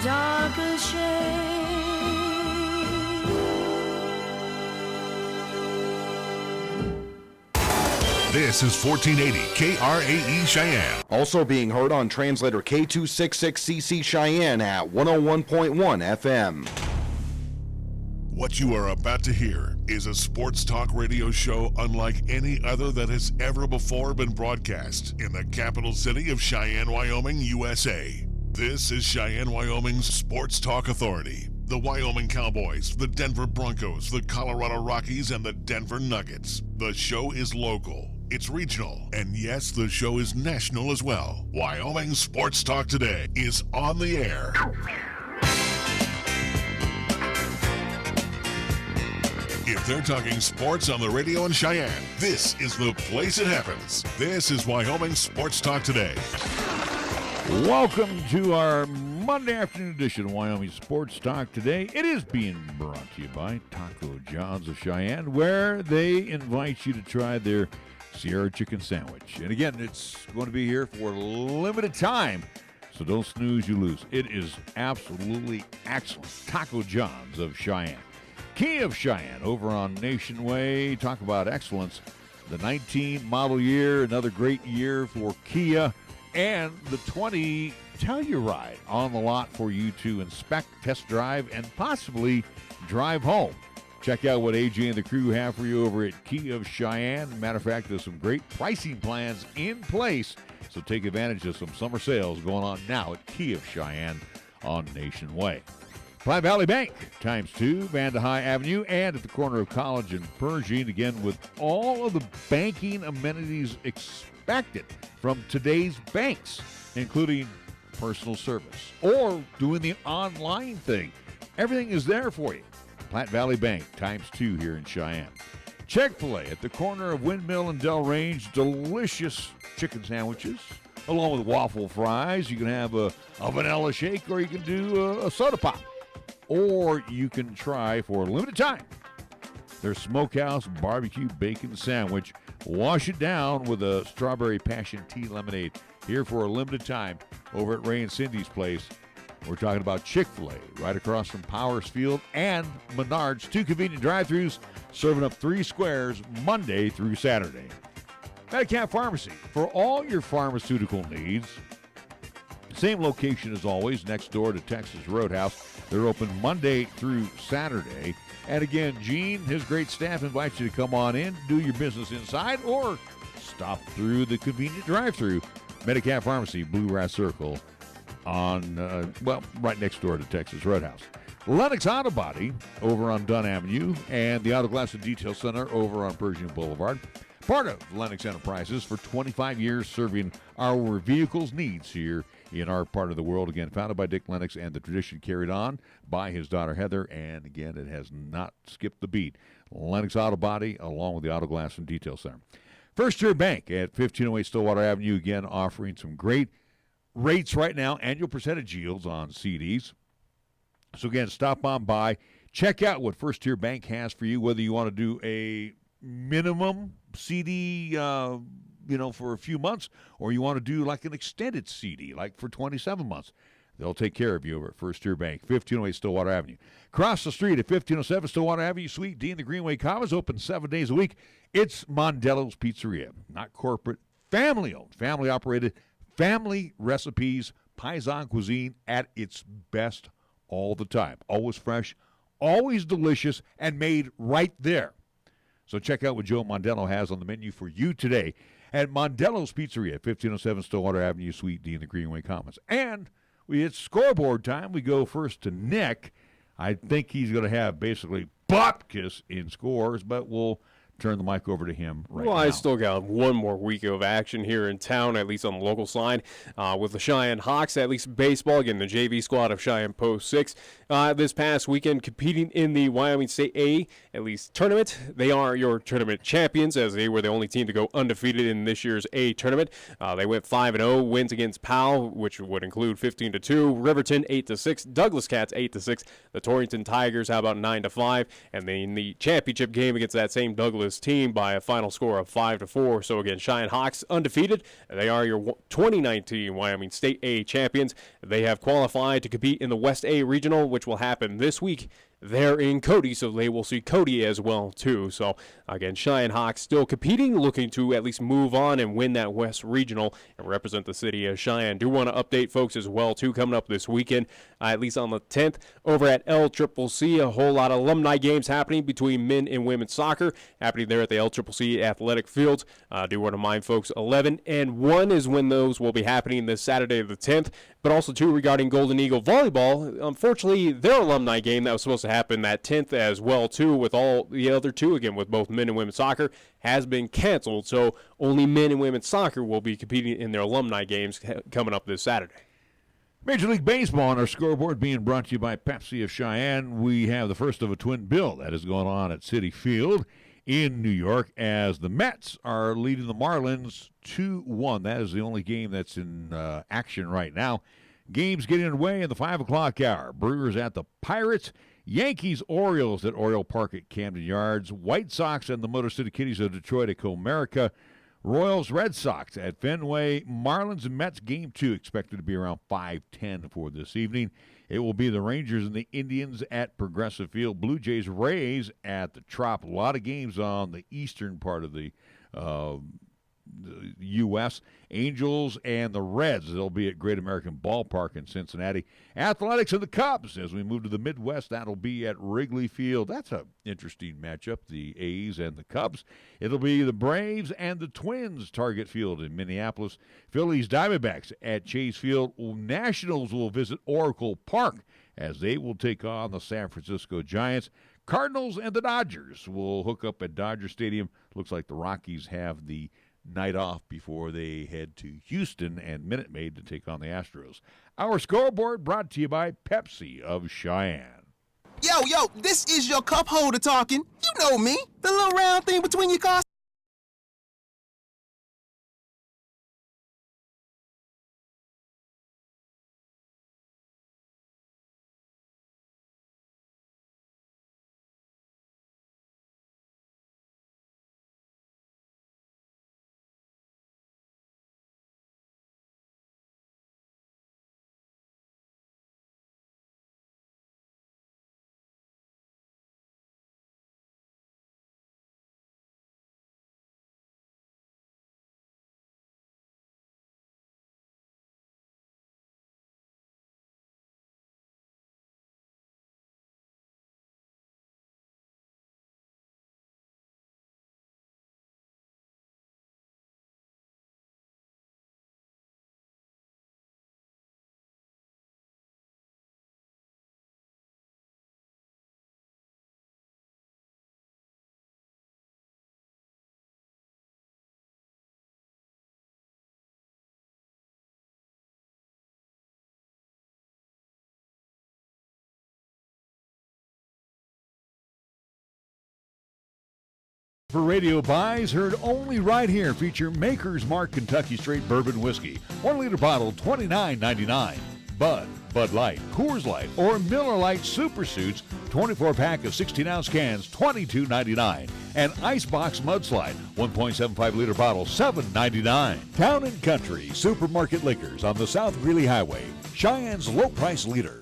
darker shade. This is 1480 KRAE Cheyenne. Also being heard on translator K266CC Cheyenne at 101.1 FM. What you are about to hear is a sports talk radio show unlike any other that has ever before been broadcast in the capital city of Cheyenne, Wyoming, USA. This is Cheyenne, Wyoming's Sports Talk Authority. The Wyoming Cowboys, the Denver Broncos, the Colorado Rockies, and the Denver Nuggets. The show is local, it's regional, and yes, the show is national as well. Wyoming Sports Talk Today is on the air. If they're talking sports on the radio in Cheyenne, this is the place it happens. This is Wyoming Sports Talk Today. Welcome to our Monday afternoon edition of Wyoming Sports Talk Today. It is being brought to you by Taco John's of Cheyenne, where they invite you to try their Sierra Chicken Sandwich. And again, it's going to be here for a limited time, so don't snooze, you lose. It is absolutely excellent. Taco John's of Cheyenne. Key of Cheyenne over on Nation Way. Talk about excellence. The 19 model year, another great year for Kia. And the 20 Telluride on the lot for you to inspect, test drive, and possibly drive home. Check out what AJ and the crew have for you over at Key of Cheyenne. Matter of fact, there's some great pricing plans in place, so take advantage of some summer sales going on now at Key of Cheyenne on Nation Way. Platte Valley Bank, ×2, Vanda High Avenue, and at the corner of College and Pershing, again with all of the banking amenities expected from today's banks, including personal service or doing the online thing. Everything is there for you. Platte Valley Bank, ×2 here in Cheyenne. Chick-fil-A at the corner of Windmill and Del Range, delicious chicken sandwiches, along with waffle fries. You can have a vanilla shake, or you can do a soda pop. Or you can try, for a limited time, their Smokehouse Barbecue Bacon Sandwich. Wash it down with a strawberry passion tea lemonade. Here for a limited time over at Ray and Cindy's place. We're talking about Chick-fil-A right across from Powers Field and Menards. 2 convenient drive-thrus serving up 3 squares Monday through Saturday. Medicap Pharmacy, for all your pharmaceutical needs. Same location as always, next door to Texas Roadhouse. They're open Monday through Saturday. And again, Gene, his great staff invites you to come on in, do your business inside, or stop through the convenient drive-thru. Medicap Pharmacy, Blue Rat Circle, on, right next door to Texas Roadhouse. Lennox Auto Body over on Dunn Avenue, and the Auto Glass and Detail Center over on Pershing Boulevard. Part of Lennox Enterprises for 25 years, serving our vehicles' needs here in our part of the world. Again, founded by Dick Lennox, and the tradition carried on by his daughter Heather. And again, it has not skipped the beat. Lennox Auto Body, along with the Auto Glass and Detail Center. First Tier Bank at 1508 Stillwater Avenue, again offering some great rates right now, annual percentage yields on CDs. So again, stop on by, check out what First Tier Bank has for you, whether you want to do a minimum CD, for a few months, or you want to do like an extended CD, like for 27 months. They'll take care of you over at First Tier Bank, 1508 Stillwater Avenue. Across the street at 1507 Stillwater Avenue, Suite D in the Greenway Commons, open 7 days a week. It's Mondello's Pizzeria, not corporate, family-owned, family-operated, family recipes, Paisan cuisine at its best all the time. Always fresh, always delicious, and made right there. So check out what Joe Mondello has on the menu for you today at Mondello's Pizzeria, 1507 Stillwater Avenue, Suite D in the Greenway Commons. And it's scoreboard time. We go first to Nick. I think he's going to have basically Bupkis in scores, but we'll turn the mic over to him right now. Well, I still got one more week of action here in town, at least on the local side, with the Cheyenne Hawks, at least baseball. Again, the JV squad of Cheyenne Post 6 this past weekend competing in the Wyoming State A, at least tournament. They are your tournament champions, as they were the only team to go undefeated in this year's A tournament. They went 5-0, wins against Powell, which would include 15-2, Riverton 8-6, Douglas Cats 8-6, the Torrington Tigers, how about 9-5, and then the championship game against that same Douglas this team by a final score of 5-4. So again, Cheyenne Hawks undefeated. They are your 2019 Wyoming State A champions. They have qualified to compete in the West A Regional, which will happen this week. They're in Cody, so they will see Cody as well, too. So, again, Cheyenne Hawks still competing, looking to at least move on and win that West Regional and represent the city of Cheyenne. Do want to update folks as well, too, coming up this weekend, at least on the 10th, over at LCCC, a whole lot of alumni games happening between men and women's soccer, happening there at the LCCC Athletic Fields. Do want to remind folks, 11 and 1 is when those will be happening this Saturday the 10th, but also, too, regarding Golden Eagle Volleyball, unfortunately, their alumni game that was supposed to happen that 10th as well, too, with all the other two, again, with both men and women's soccer, has been canceled. So only men and women's soccer will be competing in their alumni games coming up this Saturday. Major League Baseball on our scoreboard being brought to you by Pepsi of Cheyenne. We have the first of a twin bill that is going on at Citi Field in New York as the Mets are leading the Marlins 2-1. That is the only game that's in action right now. Games getting underway in the 5 o'clock hour. Brewers at the Pirates. Yankees, Orioles at Oriole Park at Camden Yards. White Sox and the Motor City Kitties of Detroit at Comerica. Royals, Red Sox at Fenway. Marlins and Mets game 2 expected to be around 5:10 for this evening. It will be the Rangers and the Indians at Progressive Field. Blue Jays, Rays at the Trop. A lot of games on the eastern part of the U.S. Angels and the Reds. They'll be at Great American Ballpark in Cincinnati. Athletics and the Cubs. As we move to the Midwest, that'll be at Wrigley Field. That's an interesting matchup, the A's and the Cubs. It'll be the Braves and the Twins, Target Field in Minneapolis. Phillies, Diamondbacks at Chase Field. Nationals will visit Oracle Park as they will take on the San Francisco Giants. Cardinals and the Dodgers will hook up at Dodger Stadium. Looks like the Rockies have the night off before they head to Houston and Minute Maid to take on the Astros. Our scoreboard brought to you by Pepsi of Cheyenne. Yo, this is your cup holder talking. You know me, the little round thing between your cars. For radio buys heard only right here feature Maker's Mark Kentucky Straight Bourbon Whiskey. 1 liter bottle, $29.99. Bud Light, Coors Light, or Miller Lite Super Suits, 24-pack of 16-ounce cans, $22.99. And Icebox Mudslide, 1.75 liter bottle, $7.99. Town and Country Supermarket Liquors on the South Greeley Highway, Cheyenne's low price leader.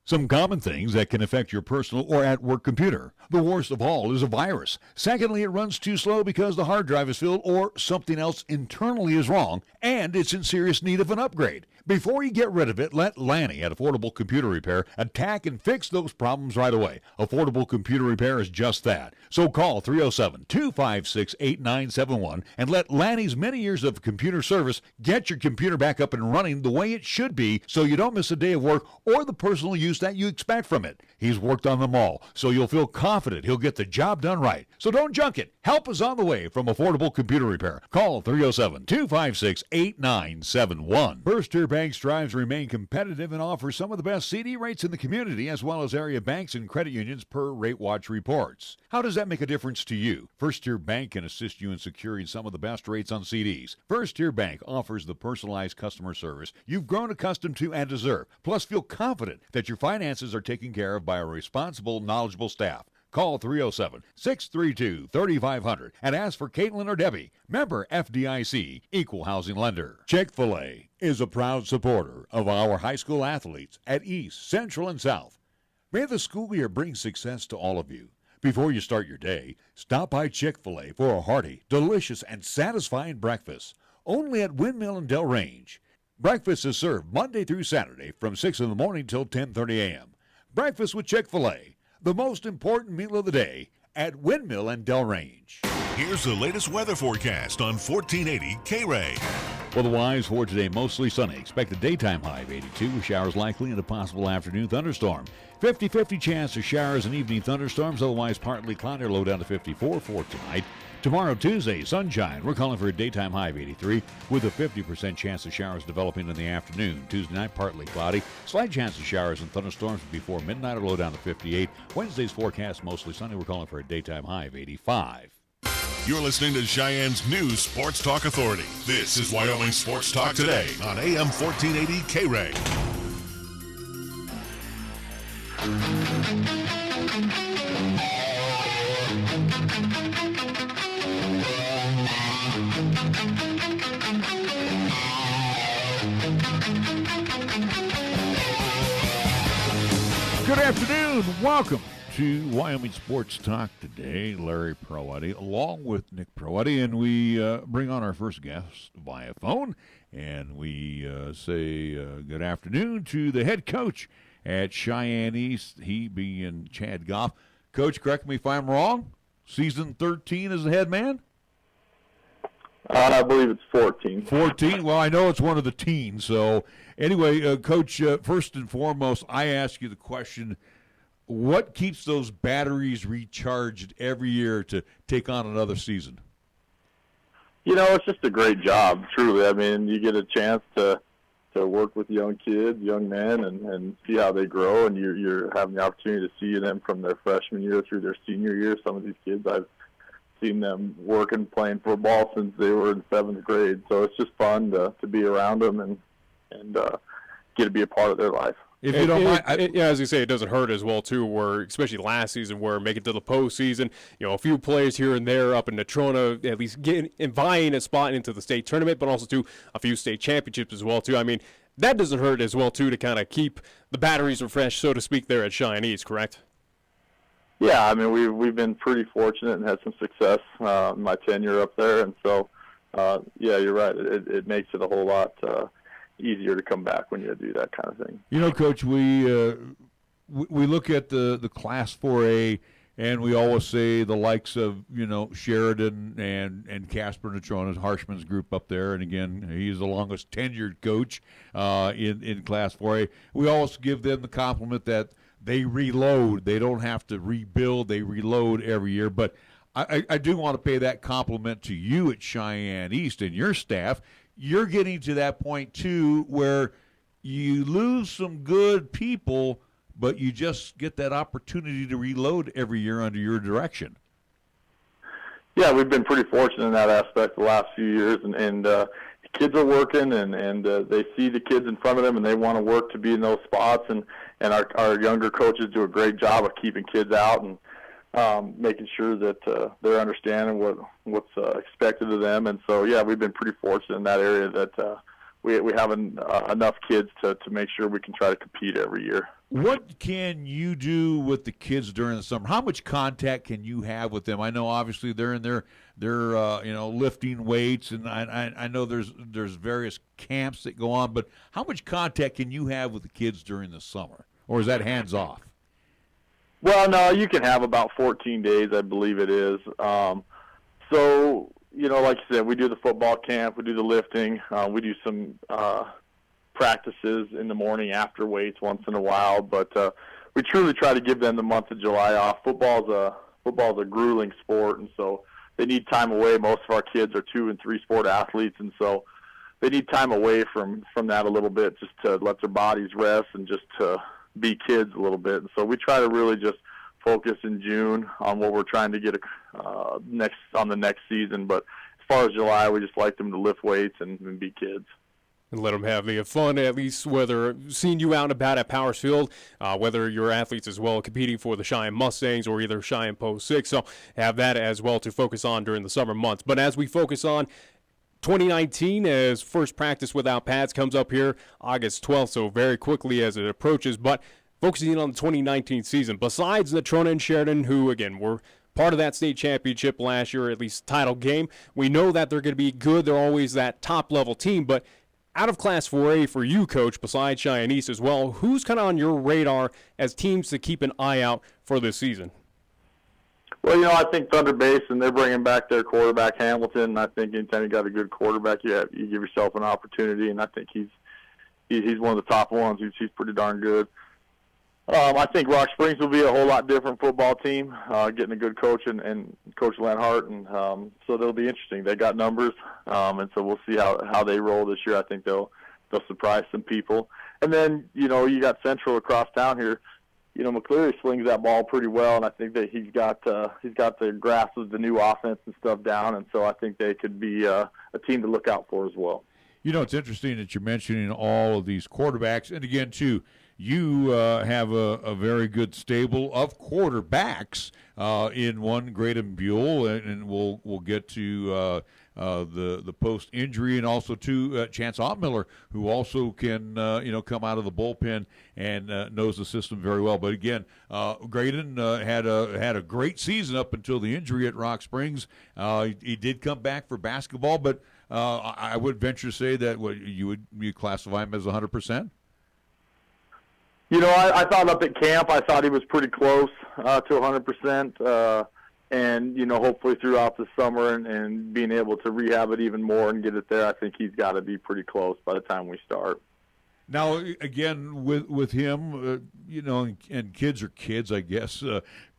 Some common things that can affect your personal or at-work computer. The worst of all is a virus. Secondly, it runs too slow because the hard drive is filled or something else internally is wrong, and it's in serious need of an upgrade. Before you get rid of it, let Lain at Affordable Computer Repair attack and fix those problems right away. Affordable Computer Repair is just that. So call 307-256-8971 and let Lanny's many years of computer service get your computer back up and running the way it should be so you don't miss a day of work or the personal use that you expect from it. He's worked on them all, so you'll feel confident he'll get the job done right. So don't junk it. Help is on the way from Affordable Computer Repair. Call 307-256-8971. First Tier Bank strives to remain competitive and offers some of the best CD rates in the community, as well as area banks and credit unions per Rate Watch reports. How does that make a difference to you? First Tier Bank can assist you in securing some of the best rates on CDs. First Tier Bank offers the personalized customer service you've grown accustomed to and deserve. Plus, feel confident that your finances are taken care of by a responsible, knowledgeable staff. Call 307-632-3500 and ask for Caitlin or Debbie. Member FDIC, Equal Housing Lender. Chick-fil-A is a proud supporter of our high school athletes at East, Central, and South. May the school year bring success to all of you. Before you start your day, stop by Chick-fil-A for a hearty, delicious, and satisfying breakfast. Only at Windmill and Del Range. Breakfast is served Monday through Saturday from 6 in the morning till 10:30 a.m. Breakfast with Chick-fil-A, the most important meal of the day at Windmill and Del Range. Here's the latest weather forecast on 1480 KRAE. Otherwise, for today, mostly sunny. Expect a daytime high of 82 with showers likely and a possible afternoon thunderstorm. 50-50 chance of showers and evening thunderstorms, otherwise partly cloudy, low down to 54 for tonight. Tomorrow, Tuesday, sunshine. We're calling for a daytime high of 83 with a 50% chance of showers developing in the afternoon. Tuesday night, partly cloudy. Slight chance of showers and thunderstorms before midnight or low down to 58. Wednesday's forecast, mostly sunny. We're calling for a daytime high of 85. You're listening to Cheyenne's new Sports Talk Authority. This is Wyoming Sports Talk Today on AM 1480 KRAE. Good afternoon. Welcome to Wyoming Sports Talk Today. Larry Proetti along with Nick Proetti, and we bring on our first guest via phone, and we say good afternoon to the head coach at Cheyenne East, he being Chad Goff. Coach, correct me if I'm wrong, season 13 as the head man? I believe it's 14. 14? Well, I know it's one of the teens. So, anyway, Coach, first and foremost, I ask you the question, what keeps those batteries recharged every year to take on another season? You know, it's just a great job, truly. I mean, you get a chance to work with young kids, young men, and see how they grow, and you're having the opportunity to see them from their freshman year through their senior year. Some of these kids, I've seen them working, playing football since they were in 7th grade. So it's just fun to be around them and get to be a part of their life. If you don't mind, yeah, as you say, it doesn't hurt as well too. Where especially last season, where make it to the postseason, a few players here and there up in Natrona, at least getting and vying a spot into the state tournament, but also to a few state championships as well too. I mean, that doesn't hurt as well too to kind of keep the batteries refreshed, so to speak, there at Cheyenne East, correct? Yeah, I mean we've been pretty fortunate and had some success in my tenure up there, and so yeah, you're right. It makes it a whole lot easier to come back when you do that kind of thing. Coach, we look at the Class 4A, and we always say the likes of Sheridan and Casper Natrona, Harshman's group up there, and again he's the longest tenured coach in Class 4A. We always give them the compliment that they reload. They don't have to rebuild. They reload every year. But I do want to pay that compliment to you at Cheyenne East and your staff. You're getting to that point, too, where you lose some good people, but you just get that opportunity to reload every year under your direction. Yeah, we've been pretty fortunate in that aspect the last few years, and kids are working, and they see the kids in front of them, and they want to work to be in those spots, and our younger coaches do a great job of keeping kids out and making sure that they're understanding what's expected of them. And so, yeah, we've been pretty fortunate in that area that we have enough kids to make sure we can try to compete every year. What can you do with the kids during the summer? How much contact can you have with them? I know obviously they're in their lifting weights, and I know there's various camps that go on, but how much contact can you have with the kids during the summer, or is that hands off? Well, no, you can have about 14 days, I believe it is. So, like you said, we do the football camp, we do the lifting, we do some practices in the morning after weights once in a while, but we truly try to give them the month of July off. Football's a grueling sport, and so they need time away. Most of our kids are 2- and 3-sport athletes, and so they need time away from that a little bit, just to let their bodies rest and just to be kids a little bit. And so we try to really just focus in June on what we're trying to get on the next season. But as far as July, we just like them to lift weights and be kids. And let them have the fun, at least whether seeing you out and about at Powers Field, whether your athletes as well competing for the Cheyenne Mustangs or either Cheyenne Post 6. So have that as well to focus on during the summer months. But as we focus on 2019, as first practice without pads comes up here August 12th, so very quickly as it approaches. But focusing on the 2019 season, besides Natrona and Sheridan, who, again, were part of that state championship last year, or at least title game, we know that they're going to be good. They're always that top-level team. But out of Class 4A for you, Coach, besides Cheyenne East as well, who's kind of on your radar as teams to keep an eye out for this season? Well, I think Thunder Basin, they're bringing back their quarterback, Hamilton. I think anytime you got a good quarterback, you give yourself an opportunity, and I think he's one of the top ones. He's pretty darn good. I think Rock Springs will be a whole lot different football team, getting a good coach and Coach Lain, and so they'll be interesting. They got numbers, and so we'll see how they roll this year. I think they'll surprise some people. And then you got Central across town here. McCleary slings that ball pretty well, and I think that he's got the grasp of the new offense and stuff down, and so I think they could be a team to look out for as well. It's interesting that you're mentioning all of these quarterbacks, and again, too, you have a very good stable of quarterbacks in one, Graydon Buell, and we'll get to the post injury, and also to Chance Ottmiller, who also can come out of the bullpen and knows the system very well. But again, Graydon had a great season up until the injury at Rock Springs. He did come back for basketball, but I would venture to say that you classify him as 100%. I thought up at camp, I thought he was pretty close to 100%, and hopefully throughout the summer and being able to rehab it even more and get it there, I think he's got to be pretty close by the time we start. Now, again, with him, and kids are kids, I guess,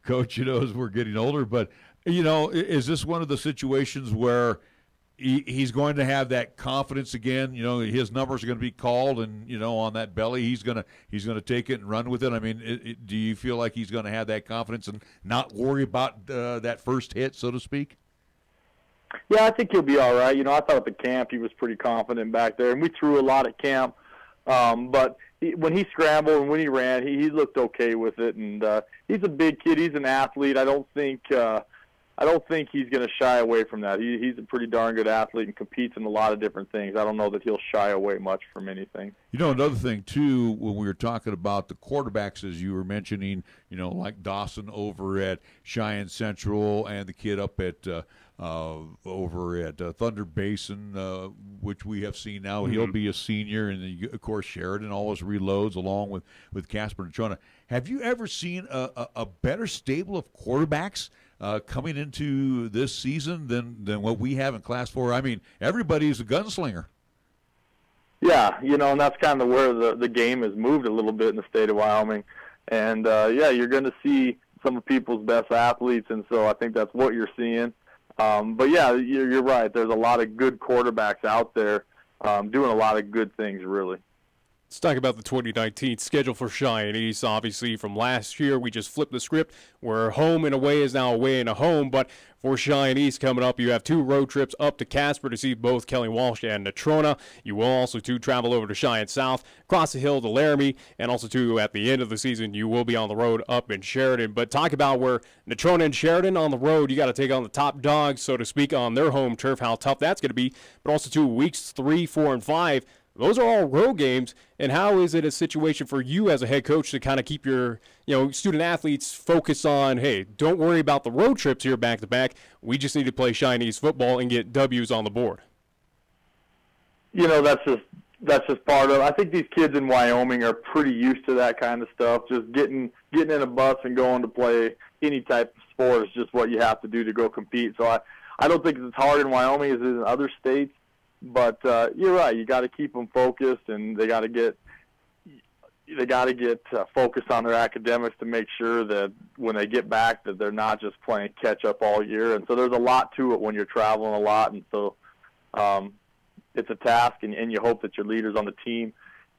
Coach, as we're getting older, but, is this one of the situations where he's going to have that confidence again? His numbers are going to be called, and on that belly, he's going to take it and run with it. I mean, do you feel like he's going to have that confidence and not worry about that first hit, so to speak? Yeah, I think he'll be all right. I thought at camp he was pretty confident back there, and we threw a lot at camp. But when he scrambled and when he ran, he looked okay with it, and he's a big kid. He's an athlete. I don't think he's going to shy away from that. He's a pretty darn good athlete and competes in a lot of different things. I don't know that he'll shy away much from anything. Another thing, too, when we were talking about the quarterbacks, as you were mentioning, like Dawson over at Cheyenne Central and the kid up at over at Thunder Basin, which we have seen now. Mm-hmm. He'll be a senior. And, of course, Sheridan always reloads along with Casper Natrona. Have you ever seen a better stable of quarterbacks coming into this season than what we have in Class 4? I mean, everybody's a gunslinger. Yeah, and that's kind of where the game has moved a little bit in the state of Wyoming. And, you're going to see some of people's best athletes, and so I think that's what you're seeing. But, yeah, you're right. There's a lot of good quarterbacks out there doing a lot of good things, really. Let's talk about the 2019 schedule for Cheyenne East. Obviously, from last year, we just flipped the script where home and away is now away and a home. But for Cheyenne East coming up, you have 2 road trips up to Casper to see both Kelly Walsh and Natrona. You will also, travel over to Cheyenne South, across the hill to Laramie, and also, at the end of the season, you will be on the road up in Sheridan. But talk about where Natrona and Sheridan on the road, you got to take on the top dogs, so to speak, on their home turf, how tough that's going to be. But also, weeks 3, 4, and 5, those are all road games, and how is it a situation for you as a head coach to kind of keep your, student athletes focused on, hey, don't worry about the road trips here back to back. We just need to play Cheyenne East football and get W's on the board. That's just part of it. I think these kids in Wyoming are pretty used to that kind of stuff. Just getting in a bus and going to play any type of sport is just what you have to do to go compete. So I don't think it's as hard in Wyoming as it is in other states. But you're right. You got to keep them focused, and they got to get focused on their academics to make sure that when they get back that they're not just playing catch up all year. And so there's a lot to it when you're traveling a lot, and so it's a task, and you hope that your leaders on the team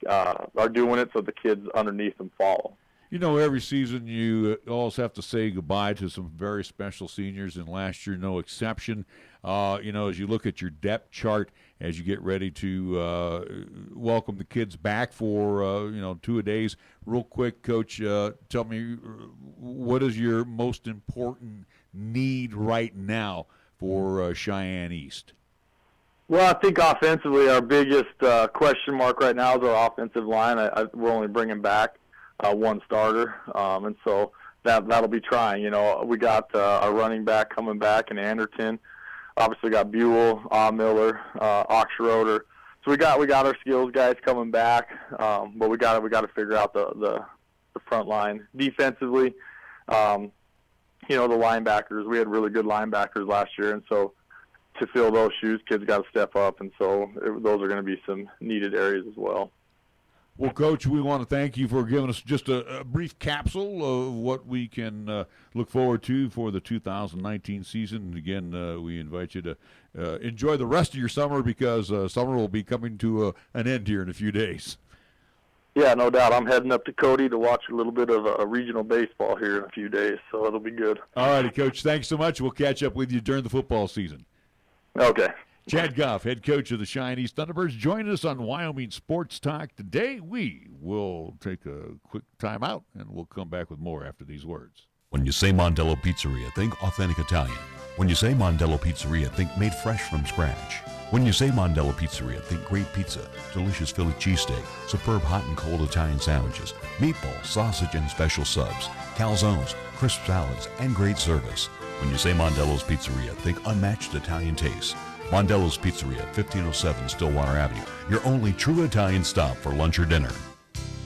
are doing it so the kids underneath them follow. Every season you always have to say goodbye to some very special seniors, and last year no exception. As you look at your depth chart, as you get ready to welcome the kids back for 2-a-days, real quick, Coach, tell me, what is your most important need right now for Cheyenne East? Well, I think offensively, our biggest question mark right now is our offensive line. We're only bringing back one starter, and so that'll be trying. We got our running back coming back in Anderton. Obviously, got Buell, Miller, Oxroder. So we got our skills guys coming back, but we got to figure out the front line defensively. The linebackers. We had really good linebackers last year, and so to fill those shoes, kids got to step up, and so those are going to be some needed areas as well. Well, Coach, we want to thank you for giving us just a brief capsule of what we can look forward to for the 2019 season. And again, we invite you to enjoy the rest of your summer, because summer will be coming to an end here in a few days. Yeah, no doubt. I'm heading up to Cody to watch a little bit of a regional baseball here in a few days, so it'll be good. All righty, Coach. Thanks so much. We'll catch up with you during the football season. Okay. Chad Goff, head coach of the Cheyenne East Thunderbirds, joining us on Wyoming Sports Talk today. We will take a quick time out, and we'll come back with more after these words. When you say Mondello Pizzeria, think authentic Italian. When you say Mondello Pizzeria, think made fresh from scratch. When you say Mondello Pizzeria, think great pizza, delicious Philly cheesesteak, superb hot and cold Italian sandwiches, meatballs, sausage, and special subs, calzones, crisp salads, and great service. When you say Mondello's Pizzeria, think unmatched Italian taste. Mondello's Pizzeria, 1507 Stillwater Avenue, your only true Italian stop for lunch or dinner.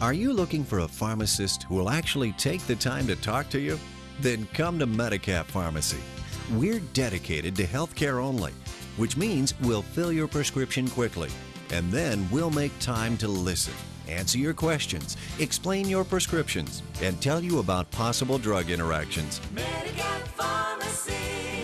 Are you looking for a pharmacist who will actually take the time to talk to you? Then come to Medicap Pharmacy. We're dedicated to healthcare only, which means we'll fill your prescription quickly, and then we'll make time to listen, answer your questions, explain your prescriptions, and tell you about possible drug interactions. Medicap Pharmacy.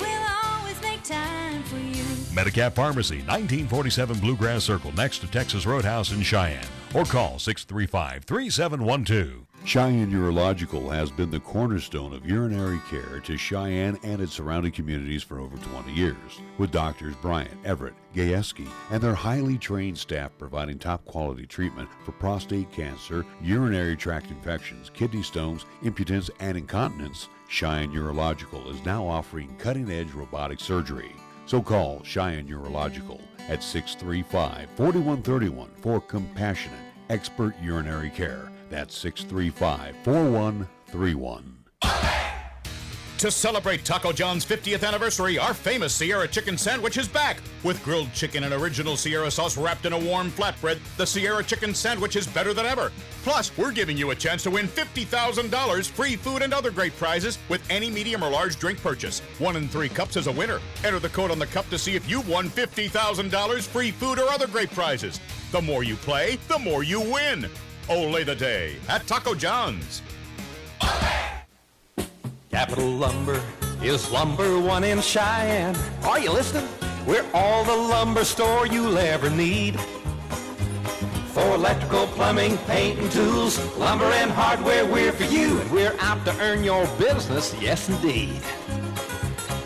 We'll always make time for you. Medicap Pharmacy, 1947 Bluegrass Circle, next to Texas Roadhouse in Cheyenne. Or call 635-3712. Cheyenne Urological has been the cornerstone of urinary care to Cheyenne and its surrounding communities for over 20 years, with doctors Bryant, Everett, Gajewski, and their highly trained staff providing top quality treatment for prostate cancer, urinary tract infections, kidney stones, impotence, and incontinence. Cheyenne Urological is now offering cutting-edge robotic surgery. So call Cheyenne Urological at 635-4131 for compassionate, expert urinary care. That's 635-4131. To celebrate Taco John's 50th anniversary, our famous Sierra chicken sandwich is back. With grilled chicken and original Sierra sauce wrapped in a warm flatbread, the Sierra chicken sandwich is better than ever. Plus, we're giving you a chance to win $50,000, free food, and other great prizes with any medium or large drink purchase. 1 in 3 cups is a winner. Enter the code on the cup to see if you've won $50,000, free food, or other great prizes. The more you play, the more you win. Ole the day at Taco John's. Capital Lumber is lumber one in Cheyenne. Are you listening? We're all the lumber store you'll ever need. For electrical, plumbing, paint, and tools, lumber and hardware, we're for you. And we're out to earn your business, yes indeed.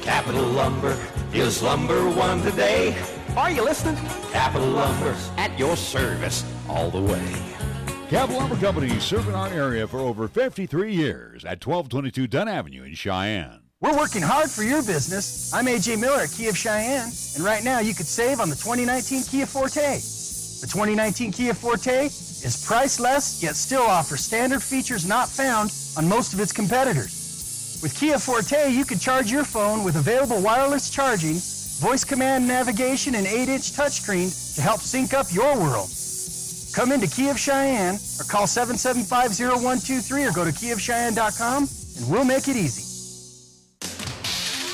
Capital Lumber is lumber one today. Are you listening? Capital Lumber's at your service all the way. Capital Lumber Company, serving our area for over 53 years at 1222 Dunn Avenue in Cheyenne. We're working hard for your business. I'm A.J. Miller at Kia of Cheyenne, and right now you could save on the 2019 Kia Forte. The 2019 Kia Forte is priced less, yet still offers standard features not found on most of its competitors. With Kia Forte, you can charge your phone with available wireless charging, voice command navigation, and 8-inch touchscreen to help sync up your world. Come into Kia of Cheyenne or call 775-0123 or go to KiaofCheyenne.com and we'll make it easy.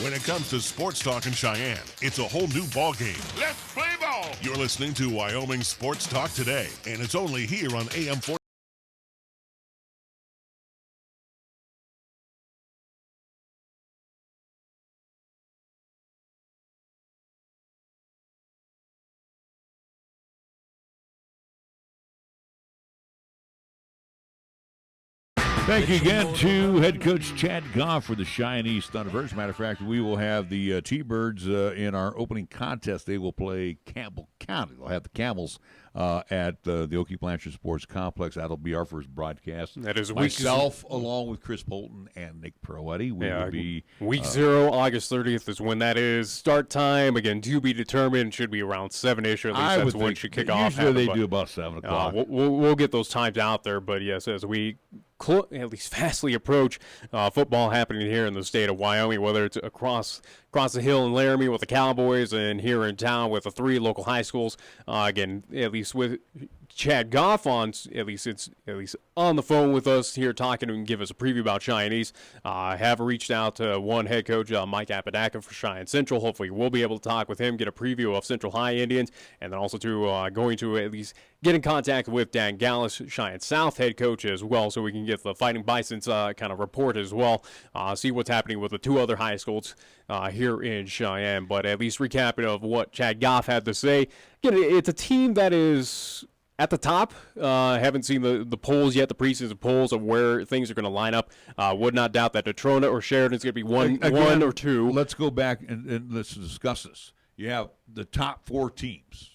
When it comes to sports talk in Cheyenne, it's a whole new ballgame. Let's play ball! You're listening to Wyoming Sports Talk today, and it's only here on AM 4. Thank you again to head coach Chad Goff for the Cheyenne Thunderbirds. As a matter of fact, we will have the T-Birds in our opening contest. They will play Campbell County. They'll have the Camels at the Oakey Blanchard Sports Complex. That'll be our first broadcast. That is myself, along with Chris Bolton and Nick Peroetti. We will be week 0, August 30th is when that is. Start time, again, to be determined. Should be around 7-ish, or at least that's when it should kick off. Usually they do about 7 o'clock. We'll get those times out there, but yes, as we at least fastly approach football happening here in the state of Wyoming, whether it's across the hill in Laramie with the Cowboys and here in town with the 3 local high schools. Again, at least with Chad Goff on, at least on the phone with us here talking and give us a preview about Cheyenne's. I have reached out to one head coach, Mike Apodaca for Cheyenne Central. Hopefully we'll be able to talk with him, get a preview of Central High Indians, and then also to going to at least get in contact with Dan Gallus, Cheyenne South head coach as well, so we can get the Fighting Bisons kind of report as well, see what's happening with the 2 other high schools here in Cheyenne. But at least recapping of what Chad Goff had to say, again, it's a team that is at the top. Haven't seen the polls yet, the preseason polls of where things are going to line up. Would not doubt that Detrona or Sheridan's going to be one or 2. Let's go back and let's discuss this. You have the top 4 teams.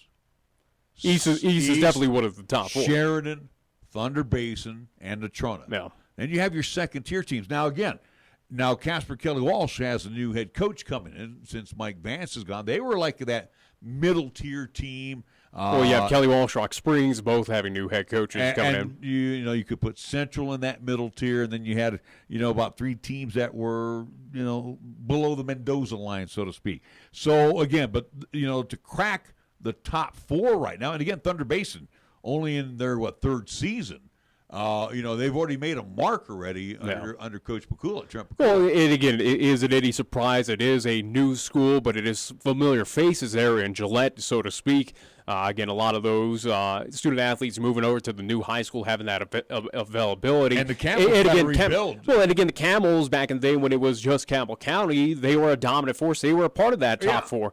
East is definitely one of the top 4. Sheridan, Thunder Basin, and Detrona. Yeah. And you have your second-tier teams. Now Casper Kelly Walsh has a new head coach coming in since Mike Vance is gone. They were like that middle-tier team. Well, you have Kelly Walsh, Rock Springs, both having new head coaches coming in. You could put Central in that middle tier, and then you had about 3 teams that were below the Mendoza line, so to speak. So again, but to crack the top 4 right now, and again, Thunder Basin only in their 3rd season. They've already made a mark already under Coach Pakula, Trent Pakula. Well, and again, is it any surprise? It is a new school, but it is familiar faces there in Gillette, so to speak. Again, a lot of those student athletes moving over to the new high school, having that availability. And the Camels got to rebuild. And again, the Camels back in the day when it was just Campbell County, they were a dominant force. They were a part of that top 4.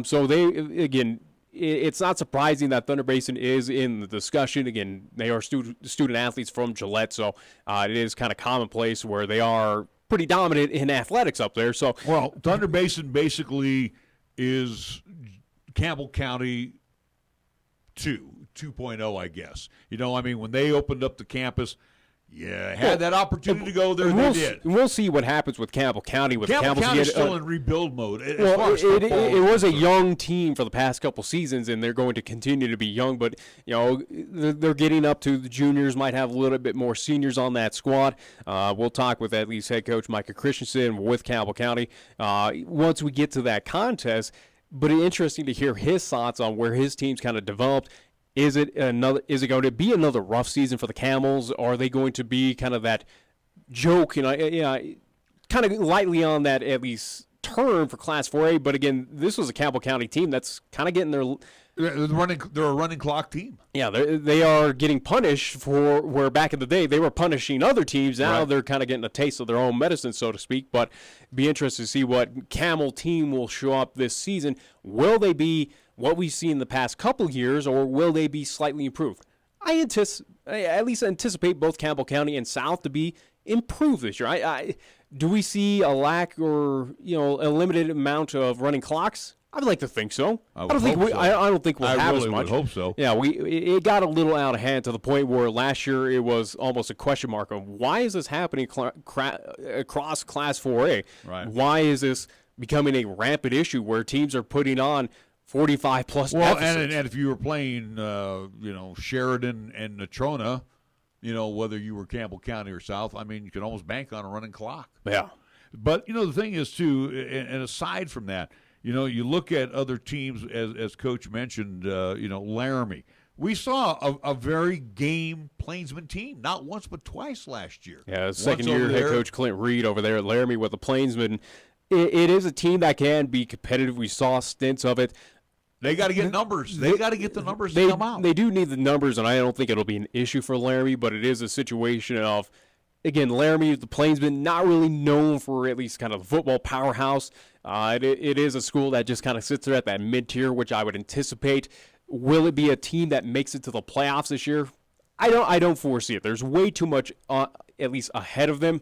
So they, again, it's not surprising that Thunder Basin is in the discussion. Again, they are student athletes from Gillette, so it is kind of commonplace where they are pretty dominant in athletics up there. So, well, Thunder Basin basically is Campbell County 2.0, I guess. When they opened up the campus, had that opportunity to go there, they did. We'll see what happens with Campbell County. Campbell County's still in rebuild mode. It was a young team for the past couple seasons, and they're going to continue to be young. But they're getting up to the juniors. Might have a little bit more seniors on that squad. We'll talk with at least head coach Micah Christensen with Campbell County once we get to that contest. But it's interesting to hear his thoughts on where his team's kind of developed. Is it going to be another rough season for the Camels? Or are they going to be kind of that joke, kind of lightly on that at least term for Class 4A? But again, this was a Campbell County team that's kind of getting they're a running clock team. Yeah, they are getting punished for where back in the day they were punishing other teams. Now they're kind of getting a taste of their own medicine, so to speak. But be interested to see what Camel team will show up this season. Will they be what we've seen in the past couple years, or will they be slightly improved? I at least anticipate both Campbell County and South to be improved this year. Do we see a lack or a limited amount of running clocks? I'd like to think so. I don't think we'll have as much. I hope so. Yeah, it got a little out of hand to the point where last year it was almost a question mark of why is this happening across Class 4A? Right. Why is this becoming a rampant issue where teams are putting on 45-plus deficits? And if you were playing, Sheridan and Natrona, whether you were Campbell County or South, you can almost bank on a running clock. Yeah. But, the thing is, too, and aside from that, you look at other teams, as Coach mentioned, Laramie. We saw a very game Plainsman team, not once but twice last year. Yeah, second-year head coach Clint Reed over there at Laramie with the Plainsman. It is a team that can be competitive. We saw stints of it. They got to get numbers. They got to get the numbers to come out. They do need the numbers, and I don't think it'll be an issue for Laramie, but it is a situation of, again, Laramie, the Plainsman, not really known for at least kind of the football powerhouse. It is a school that just kind of sits there at that mid-tier, which I would anticipate. Will it be a team that makes it to the playoffs this year? I don't foresee it. There's way too much at least ahead of them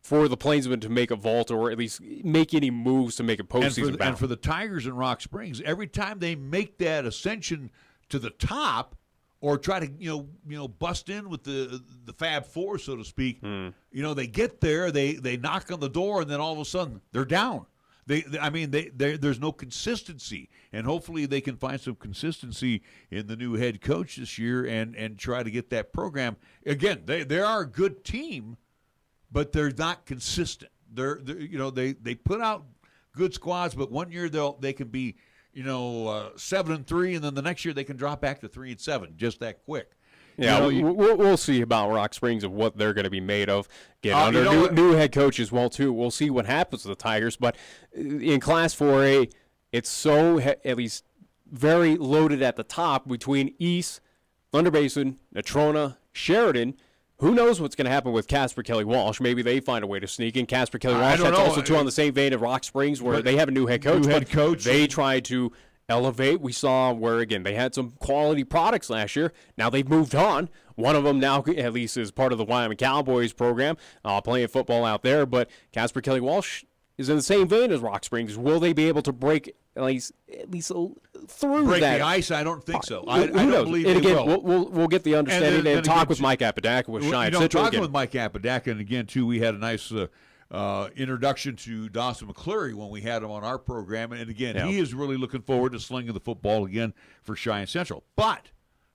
for the Plainsmen to make a vault or at least make any moves to make a postseason bound. And for the Tigers in Rock Springs, every time they make that ascension to the top or try to bust in with the Fab Four, so to speak, they get there, they knock on the door, and then all of a sudden they're down. There's no consistency, and hopefully they can find some consistency in the new head coach this year and try to get that program. Again, they are a good team, but they're not consistent. They put out good squads, but one year they can be 7-3, and then the next year they can drop back to 3-7 just that quick. Yeah, we'll see about Rock Springs and what they're going to be made of. Again, under new head coach as well, too. We'll see what happens to the Tigers. But in Class 4A, it's so at least very loaded at the top between East, Thunder Basin, Natrona, Sheridan. Who knows what's going to happen with Casper Kelly Walsh? Maybe they find a way to sneak in. Casper Kelly Walsh, that's also too on the same vein of Rock Springs, where they have a new head coach. They try to elevate. We saw where, again, they had some quality products last year. Now they've moved on. One of them now at least is part of the Wyoming Cowboys program, playing football out there. But Casper Kelly Walsh is in the same vein as Rock Springs. Will they be able to break at least through break that? The ice? I don't think so. I don't believe and they again, will. We'll get the understanding and talk with Mike Apodaca with Cheyenne Central. Talking with Mike Apodaca, and again, too, we had a nice introduction to Dawson McCleary when we had him on our program. And again, he is really looking forward to slinging the football again for Cheyenne Central. But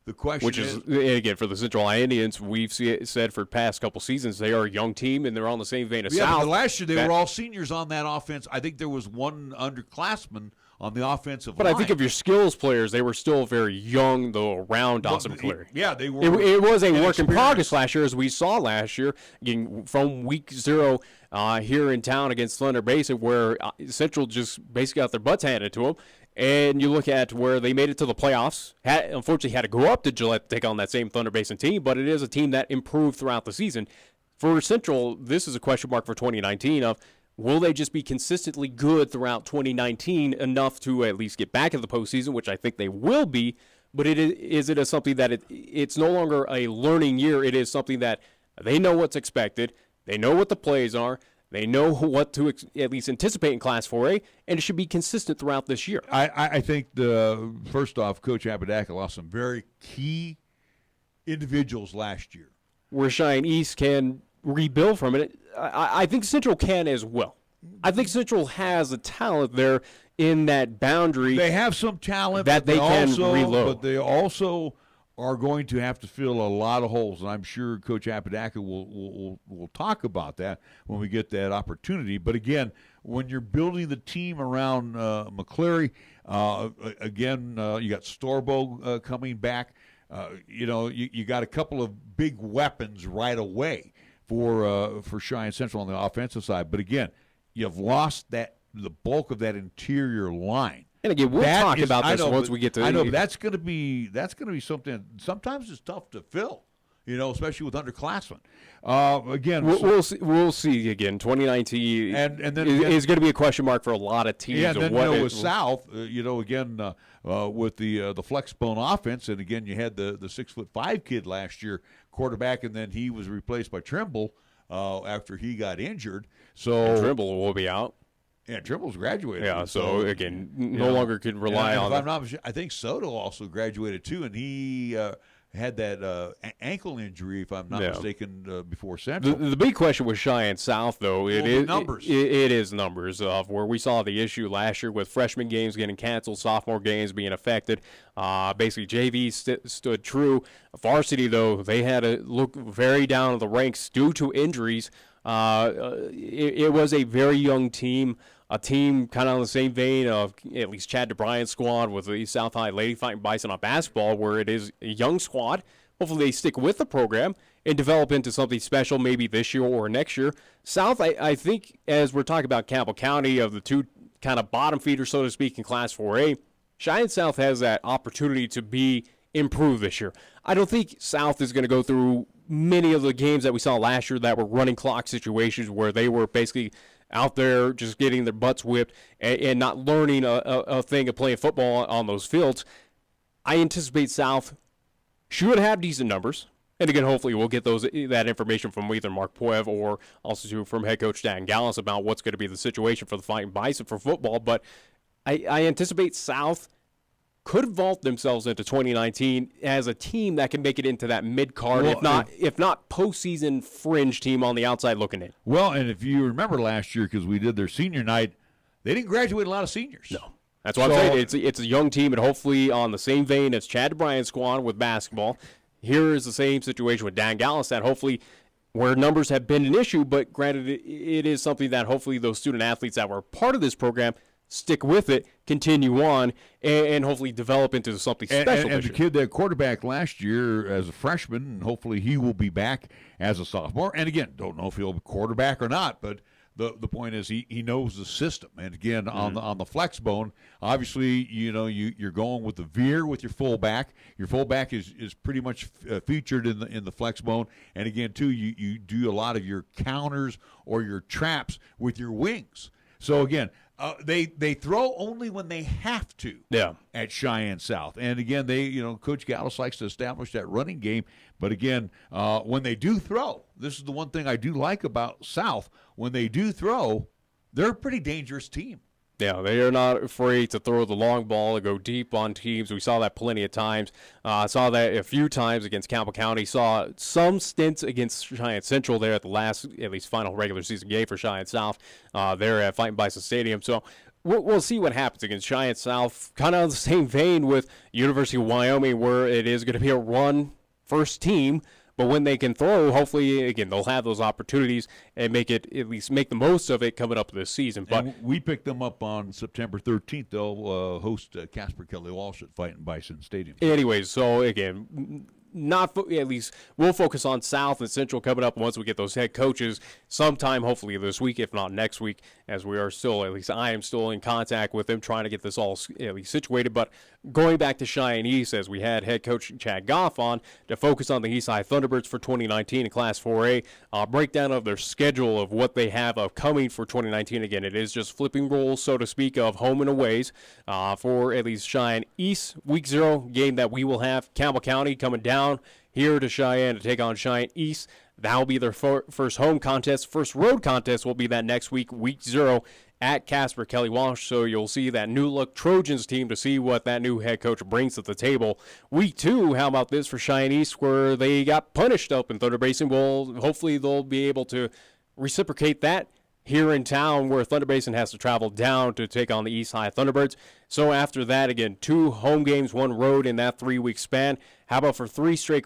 the question is, again, for the Central Indians, we've said for the past couple seasons, they are a young team, and they're on the same vein as South. But last year they were all seniors on that offense. I think there was one underclassman on the offensive line. But I think of your skills players, they were still very young, though, around Dawson McCleary. Yeah, they were. It was a work in progress last year, as we saw last year, from week 0 here in town against Thunder Basin, where Central just basically got their butts handed to them. And you look at where they made it to the playoffs. Unfortunately, had to go up to Gillette to take on that same Thunder Basin team, but it is a team that improved throughout the season. For Central, this is a question mark for 2019 of, will they just be consistently good throughout 2019 enough to at least get back in the postseason, which I think they will be, but is it something that it's no longer a learning year. It is something that they know what's expected. They know what the plays are. They know what to at least anticipate in Class 4A, and it should be consistent throughout this year. I think, first off, Coach Apodaca lost some very key individuals last year. Where Cheyenne East can rebuild from it, I think Central can as well. I think Central has a talent there in that boundary. They have some talent that they can reload. But they also are going to have to fill a lot of holes, and I'm sure Coach Apodaca will talk about that when we get that opportunity. But again, when you're building the team around McCleary, you got Storbo coming back. You got a couple of big weapons right away for Cheyenne Central on the offensive side. But again, you've lost the bulk of that interior line. And again, we'll talk about this once we get to. I know, but that's going to be something. Sometimes it's tough to fill, especially with underclassmen. Again, we'll see again. 2019 and then is going to be a question mark for a lot of teams. Yeah, and then with South, again with the flex bone offense, and again you had the 6'5" kid last year, quarterback, and then he was replaced by Trimble after he got injured. So and Trimble will be out. Yeah, Trimble's graduated. Yeah, so again, no longer could rely on. If I'm not, I think Soto also graduated too, and he had that ankle injury, if I'm not mistaken, before Central. The big question with Cheyenne South, though, it is numbers. It is numbers of where we saw the issue last year with freshman games getting canceled, sophomore games being affected. Basically, JV stood true. Varsity, though, they had to look very down the ranks due to injuries. It was a very young team, a team kind of on the same vein of at least Chad DeBryant's squad with the South High Lady Fighting Bison on basketball, where it is a young squad. Hopefully they stick with the program and develop into something special maybe this year or next year. South, I think, as we're talking about Campbell County, of the two kind of bottom feeders, so to speak, in Class 4A, Cheyenne South has that opportunity to be improved this year. I don't think South is going to go through many of the games that we saw last year that were running clock situations where they were basically out there just getting their butts whipped and not learning a thing of playing football on those fields. I anticipate South should have decent numbers. And again, hopefully we'll get that information from either Mark Poev or also from head coach Dan Gallis about what's going to be the situation for the Fighting Bison for football. But I anticipate South could vault themselves into 2019 as a team that can make it into that mid-card, if not postseason fringe team on the outside looking in. Well, and if you remember last year, because we did their senior night, they didn't graduate a lot of seniors. No. That's what I'm saying. It's a young team, and hopefully on the same vein as Chad Bryant's squad with basketball, here is the same situation with Dan Gallis that hopefully where numbers have been an issue, but granted it is something that hopefully those student athletes that were part of this program stick with it, continue on, and hopefully develop into something special. And the kid that quarterback last year as a freshman, and hopefully he will be back as a sophomore. And again, don't know if he'll be quarterback or not, but the point is he knows the system. And again, on the flex bone, obviously, you're going with the veer with your fullback. Your fullback is pretty much featured in the flex bone. And again, too, you do a lot of your counters or your traps with your wings. So again, they throw only when they have to. Yeah. At Cheyenne South, and again, Coach Gallis likes to establish that running game. But again, when they do throw, this is the one thing I do like about South. When they do throw, they're a pretty dangerous team. Yeah, they are not afraid to throw the long ball and go deep on teams. We saw that plenty of times. Saw that a few times against Campbell County. Saw some stints against Cheyenne Central there at the last, at least final regular season game for Cheyenne South there at Fighting Bison Stadium. So we'll see what happens against Cheyenne South. Kind of the same vein with University of Wyoming, where it is going to be a run-first team. But when they can throw, hopefully, again, they'll have those opportunities and make the most of it coming up this season. But and we picked them up on September 13th. They'll host Casper Kelly Walsh at Fighting Bison Stadium. Anyways, so again, at least we'll focus on South and Central coming up once we get those head coaches sometime, hopefully this week, if not next week, as we are still, at least I am still in contact with them trying to get this all at least situated. But going back to Cheyenne East, as we had head coach Chad Goff on to focus on the Eastside Thunderbirds for 2019 in Class 4A, breakdown of their schedule of what they have upcoming for 2019. Again, it is just flipping roles, so to speak, of home and aways for at least Cheyenne East. Week 0 game that we will have Campbell County coming down here to Cheyenne to take on Cheyenne East. That will be their first home contest. First road contest will be that next week, week 0, at Casper Kelly Walsh. So you'll see that new look Trojans team to see what that new head coach brings to the table. Week 2, how about this for Cheyenne East, where they got punished up in Thunder Basin? Well, hopefully they'll be able to reciprocate that here in town, where Thunder Basin has to travel down to take on the East High Thunderbirds. So after that, again, 2 home games, 1 road in that 3-week span. How about for 3 straight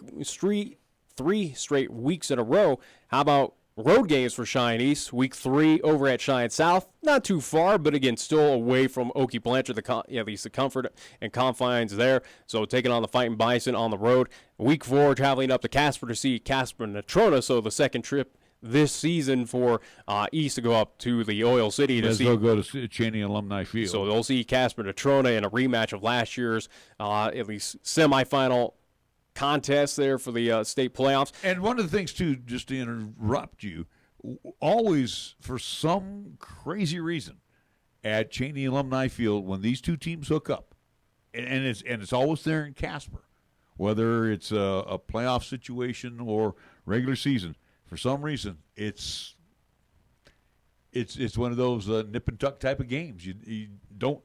weeks in a row? How about road games for Cheyenne East? Week 3 over at Cheyenne South. Not too far, but again, still away from Okie Blanchard, at least the comfort and confines there. So taking on the Fighting Bison on the road. Week 4, traveling up to Casper to see Casper Natrona. So the second trip this season for East to go up to the Oil City to see. They'll go to Cheney Alumni Field. So they'll see Casper Natrona in a rematch of last year's at least semifinal contest there for the state playoffs. And one of the things, too, just to interrupt you, always for some crazy reason at Cheney Alumni Field, when these two teams hook up, and it's always there in Casper, whether it's a playoff situation or regular season, for some reason, it's one of those nip and tuck type of games. You don't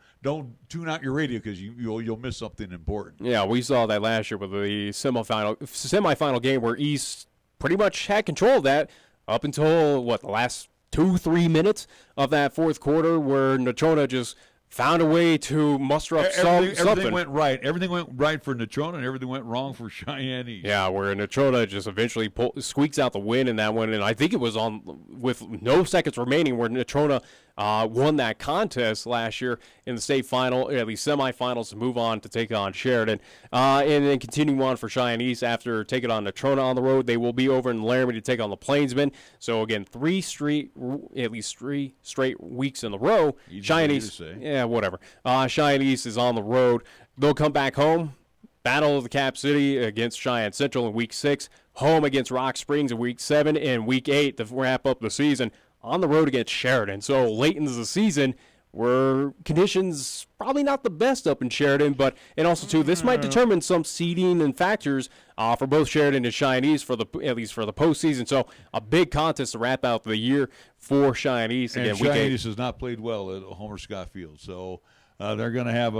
tune out your radio because you'll miss something important. Yeah, we saw that last year with the semifinal game where East pretty much had control of that up until the last 2-3 minutes of that fourth quarter, where Natrona just found a way to muster up something. Everything went right. Everything went right for Natrona, and everything went wrong for Cheyenne East. Yeah, where Natrona just eventually squeaks out the win in that one, and I think it was on with no seconds remaining where Natrona won that contest last year in the state final, at least semifinals, to move on to take on Sheridan. And then continuing on for Cheyenne East after taking on Natrona on the road, they will be over in Laramie to take on the Plainsmen. So again, 3 straight weeks in a row. Cheyenne East, whatever. Cheyenne East is on the road. They'll come back home. Battle of the Cap City against Cheyenne Central in week 6. Home against Rock Springs in week 7. And week 8 to wrap up the season on the road against Sheridan. So late into the season, where conditions probably not the best up in Sheridan, and also too, this might determine some seeding and factors for both Sheridan and Cheyenne East at least for the postseason. So a big contest to wrap out the year for Cheyenne East. And again, Cheyenne East has not played well at Homer Scott Field, so they're going to have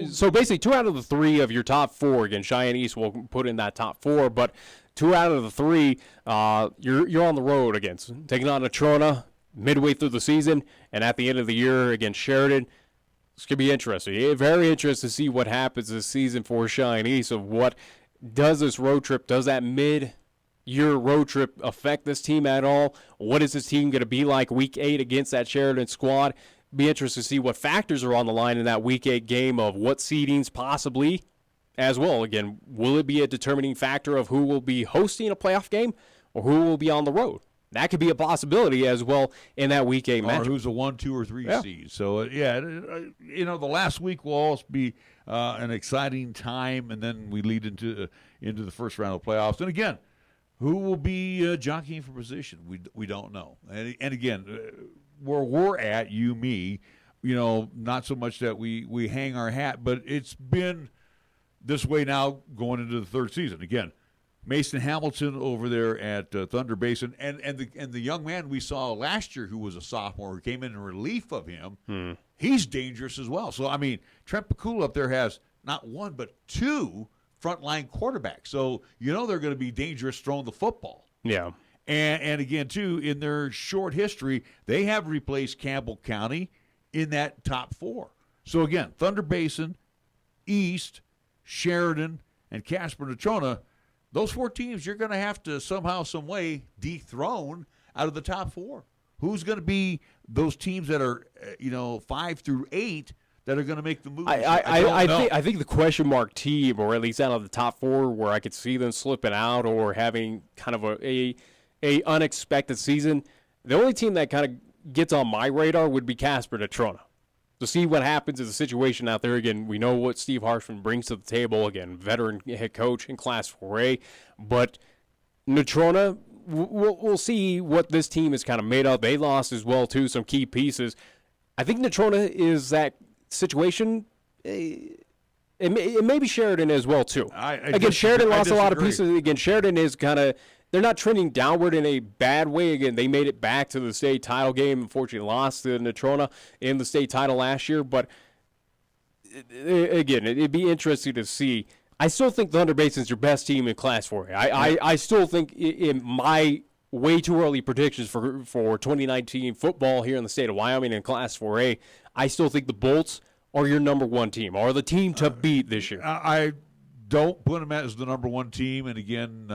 so basically 2 out of the 3 of your top 4. Again, Cheyenne East will put in that top 4, but 2 out of the 3, you're on the road against taking on Natrona midway through the season, and at the end of the year against Sheridan. It's going to be interesting. Very interesting to see what happens this season for Cheyenne East. Of what does this road trip, does that mid-year road trip affect this team at all? What is this team going to be like Week 8 against that Sheridan squad? Be interested to see what factors are on the line in that Week 8 game of what seedings possibly as well. Again, will it be a determining factor of who will be hosting a playoff game or who will be on the road? That could be a possibility as well in that Week 8 match. Or who's a 1, 2, or 3 seed. So, the last week will always be an exciting time, and then we lead into the first round of playoffs. And again, who will be jockeying for position? We don't know. And again, where we're at, me, not so much that we hang our hat, but it's been this way now going into the third season. Again, Mason Hamilton over there at Thunder Basin, and the young man we saw last year who was a sophomore who came in relief of him, he's dangerous as well. So, Trent Pakula up there has not 1 but 2 frontline quarterbacks. So, they're going to be dangerous throwing the football. Yeah. And again, too, in their short history, they have replaced Campbell County in that top 4. So, again, Thunder Basin, East, Sheridan, and Casper Natrona, those 4 teams you're going to have to somehow, some way dethrone out of the top 4. Who's going to be those teams that are, 5 through 8 that are going to make the move? I think the question mark team, or at least out of the top 4, where I could see them slipping out or having kind of a unexpected season, the only team that kind of gets on my radar would be Casper Natrona. To see what happens in the situation out there. Again, we know what Steve Harshman brings to the table. Again, veteran head coach in Class 4A. But Natrona, we'll see what this team is kind of made of. They lost as well, too, some key pieces. I think Natrona is that situation. It may be Sheridan as well, too. Sheridan lost a lot of pieces. Again, Sheridan is kind of – they're not trending downward in a bad way. Again, they made it back to the state title game. Unfortunately, lost to Natrona in the state title last year. But, again, it'd be interesting to see. I still think Thunder Basin's your best team in Class 4A. I still think in my way too early predictions for 2019 football here in the state of Wyoming in Class 4A, I still think the Bolts are your number 1 team, or the team to beat this year. I don't put them as the number 1 team. And, again,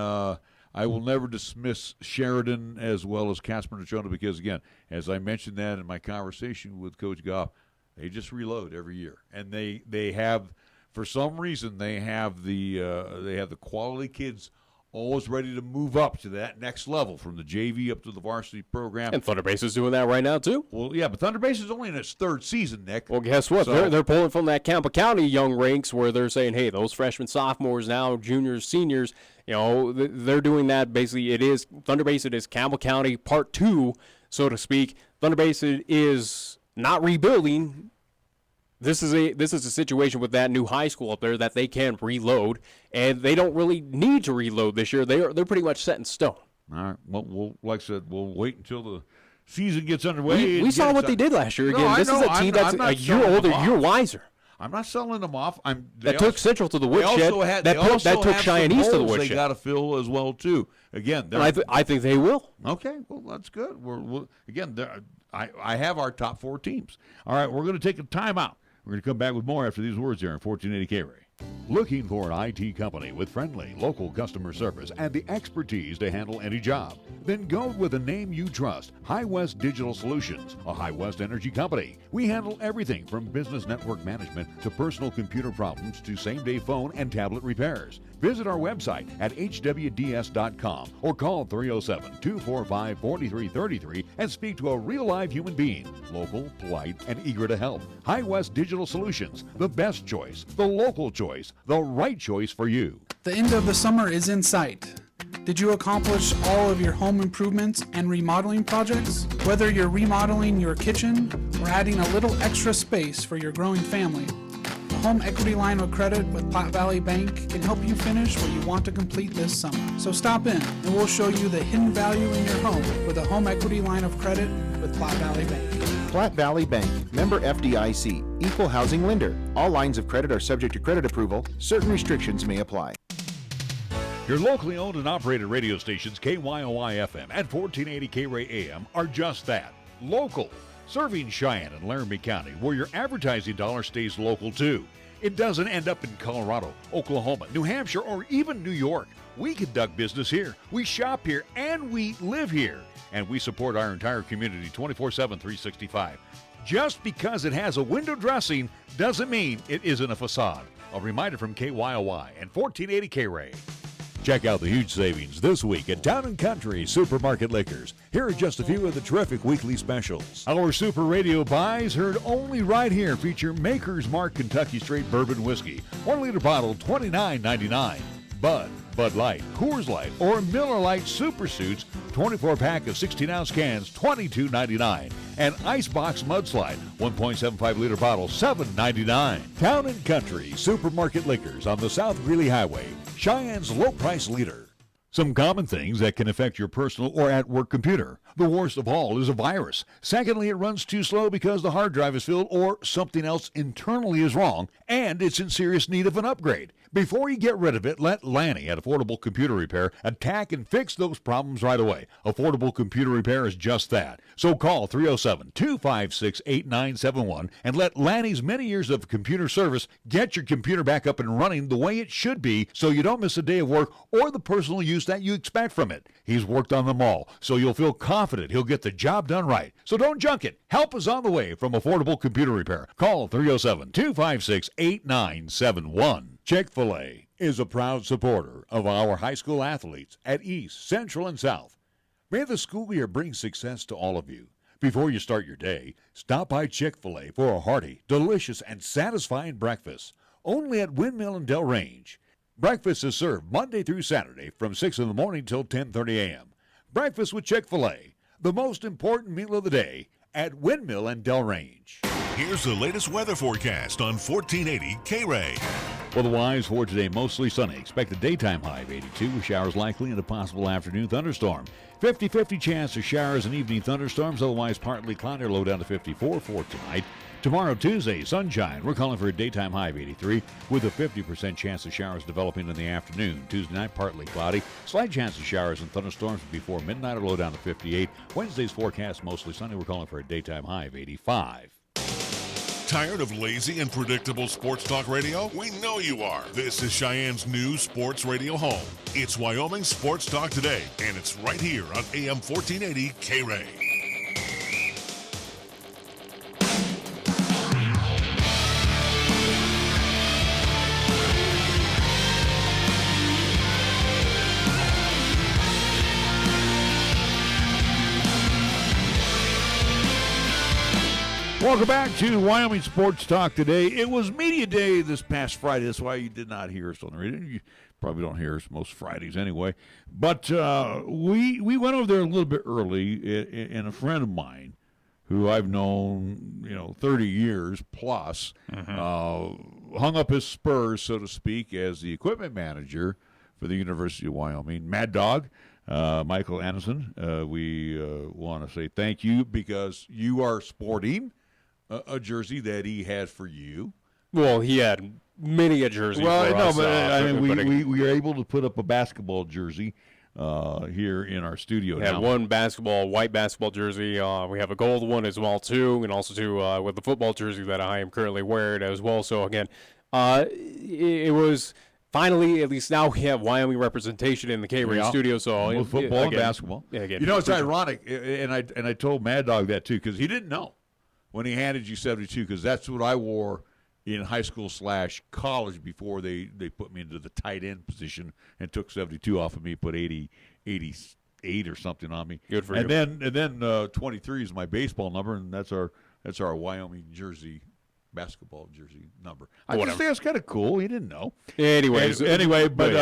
I will never dismiss Sheridan as well as Casper Natrona because, again, as I mentioned that in my conversation with Coach Goff, they just reload every year. And they have, for some reason, they have the quality kids always ready to move up to that next level from the JV up to the varsity program. And Thunder Basin is doing that right now, too. Well, yeah, but Thunder Basin is only in its 3rd season, Nick. Well, guess what? So, they're pulling from that Campbell County young ranks where they're saying, hey, those freshmen, sophomores now, juniors, seniors, they're doing that. Basically, Thunder Basin is Campbell County Part 2, so to speak. Thunder Basin is not rebuilding. This is a situation with that new high school up there that they can reload, and they don't really need to reload this year. They're pretty much set in stone. All right. Well, like I said, we'll wait until the season gets underway. We saw what they did last year. Again, this is a team that's a year older, year wiser. I'm not selling them off. That took Central to the woodshed. That took Cheyenne East to the woodshed. They got to fill as well too. Again, I think they will. Okay, well that's good. I have our top 4 teams. All right, we're going to take a timeout. We're going to come back with more after these words here on 1480 KRAE. Looking for an IT company with friendly, local customer service and the expertise to handle any job? Then go with a name you trust, High West Digital Solutions, a High West energy company. We handle everything from business network management to personal computer problems to same-day phone and tablet repairs. Visit our website at hwds.com or call 307-245-4333 and speak to a real live human being, local, polite, and eager to help. High West Digital Solutions, the best choice, the local choice, the right choice for you. The end of the summer is in sight. Did you accomplish all of your home improvements and remodeling projects? Whether you're remodeling your kitchen or adding a little extra space for your growing family, a home equity line of credit with Platte Valley Bank can help you finish what you want to complete this summer. So stop in and we'll show you the hidden value in your home with a home equity line of credit with Platte Valley Bank. Platte Valley Bank, member FDIC, equal housing lender. All lines of credit are subject to credit approval. Certain restrictions may apply. Your locally owned and operated radio stations, KYOY FM and 1480 KRAE AM, are just that, local, serving Cheyenne and Laramie County, where your advertising dollar stays local too. It doesn't end up in Colorado, Oklahoma, New Hampshire, or even New York. We conduct business here, we shop here, and we live here. And we support our entire community 24/7, 365. Just because it has a window dressing doesn't mean it isn't a facade. A reminder from KYOY and 1480 KRAE. Check out the huge savings this week at Town & Country Supermarket Liquors. Here are just a few of the terrific weekly specials. Our Super Radio buys, heard only right here, feature Maker's Mark Kentucky Straight Bourbon Whiskey. 1 liter bottle, $29.99. Bud Light, Coors Light, or Miller Lite Super Suits, 24-pack of 16-ounce cans, $22.99. And Icebox Mudslide, 1.75-liter bottle, $7.99. Town & Country Supermarket Liquors on the South Greeley Highway, Cheyenne's low-price leader. Some common things that can affect your personal or at-work computer. The worst of all is a virus. Secondly, it runs too slow because the hard drive is filled or something else internally is wrong, and it's in serious need of an upgrade. Before you get rid of it, let Lain at Affordable Computer Repair attack and fix those problems right away. Affordable Computer Repair is just that. So call 307-256-8971 and let Lanny's many years of computer service get your computer back up and running the way it should be so you don't miss a day of work or the personal use that you expect from it. He's worked on them all, so you'll feel confident he'll get the job done right. So don't junk it. Help is on the way from Affordable Computer Repair. Call 307-256-8971. Chick-fil-A is a proud supporter of our high school athletes at East, Central, and South. May the school year bring success to all of you. Before you start your day, stop by Chick-fil-A for a hearty, delicious, and satisfying breakfast. Only at Windmill and Del Range. Breakfast is served Monday through Saturday from 6 in the morning till 10:30 a.m. Breakfast with Chick-fil-A, the most important meal of the day at Windmill and Del Range. Here's the latest weather forecast on 1480 KRAE. Otherwise, for today, mostly sunny. Expect a daytime high of 82 with showers likely and a possible afternoon thunderstorm. 50-50 chance of showers and evening thunderstorms, otherwise partly cloudy, low down to 54 for tonight. Tomorrow, Tuesday, sunshine. We're calling for a daytime high of 83 with a 50% chance of showers developing in the afternoon. Tuesday night, partly cloudy. Slight chance of showers and thunderstorms before midnight or low down to 58. Wednesday's forecast, mostly sunny. We're calling for a daytime high of 85. Tired of lazy and predictable sports talk radio? We know you are. This is Cheyenne's new sports radio home. It's Wyoming Sports Talk Today, and it's right here on AM 1480 KRAE. Welcome back to Wyoming Sports Talk Today. It was Media Day this past Friday. That's why you did not hear us on the radio. You probably don't hear us most Fridays anyway. But we went over there a little bit early, and a friend of mine who I've known, 30 years plus, hung up his spurs, so to speak, as the equipment manager for the University of Wyoming. Mad Dog. Michael Anderson, we want to say thank you because you are sporting a jersey that he had for you. Well, he had many a jersey for us. We were able to put up a basketball jersey here in our studio. We had one white basketball jersey. We have a gold one as well, too, and also, with the football jersey that I am currently wearing as well. So, again, it was... Finally, at least now we have Wyoming representation in the KRAE studio. So football and basketball. Yeah, again, it's ironic, and I told Mad Dog that too because he didn't know when he handed you 72 because that's what I wore in high school / college before they put me into the tight end position and took 72 off of me, put 88 or something on me. Good for you. And then 23 is my baseball number, and that's our Wyoming jersey. basketball jersey number. I just think that's kind of cool. He didn't know. Anyway, but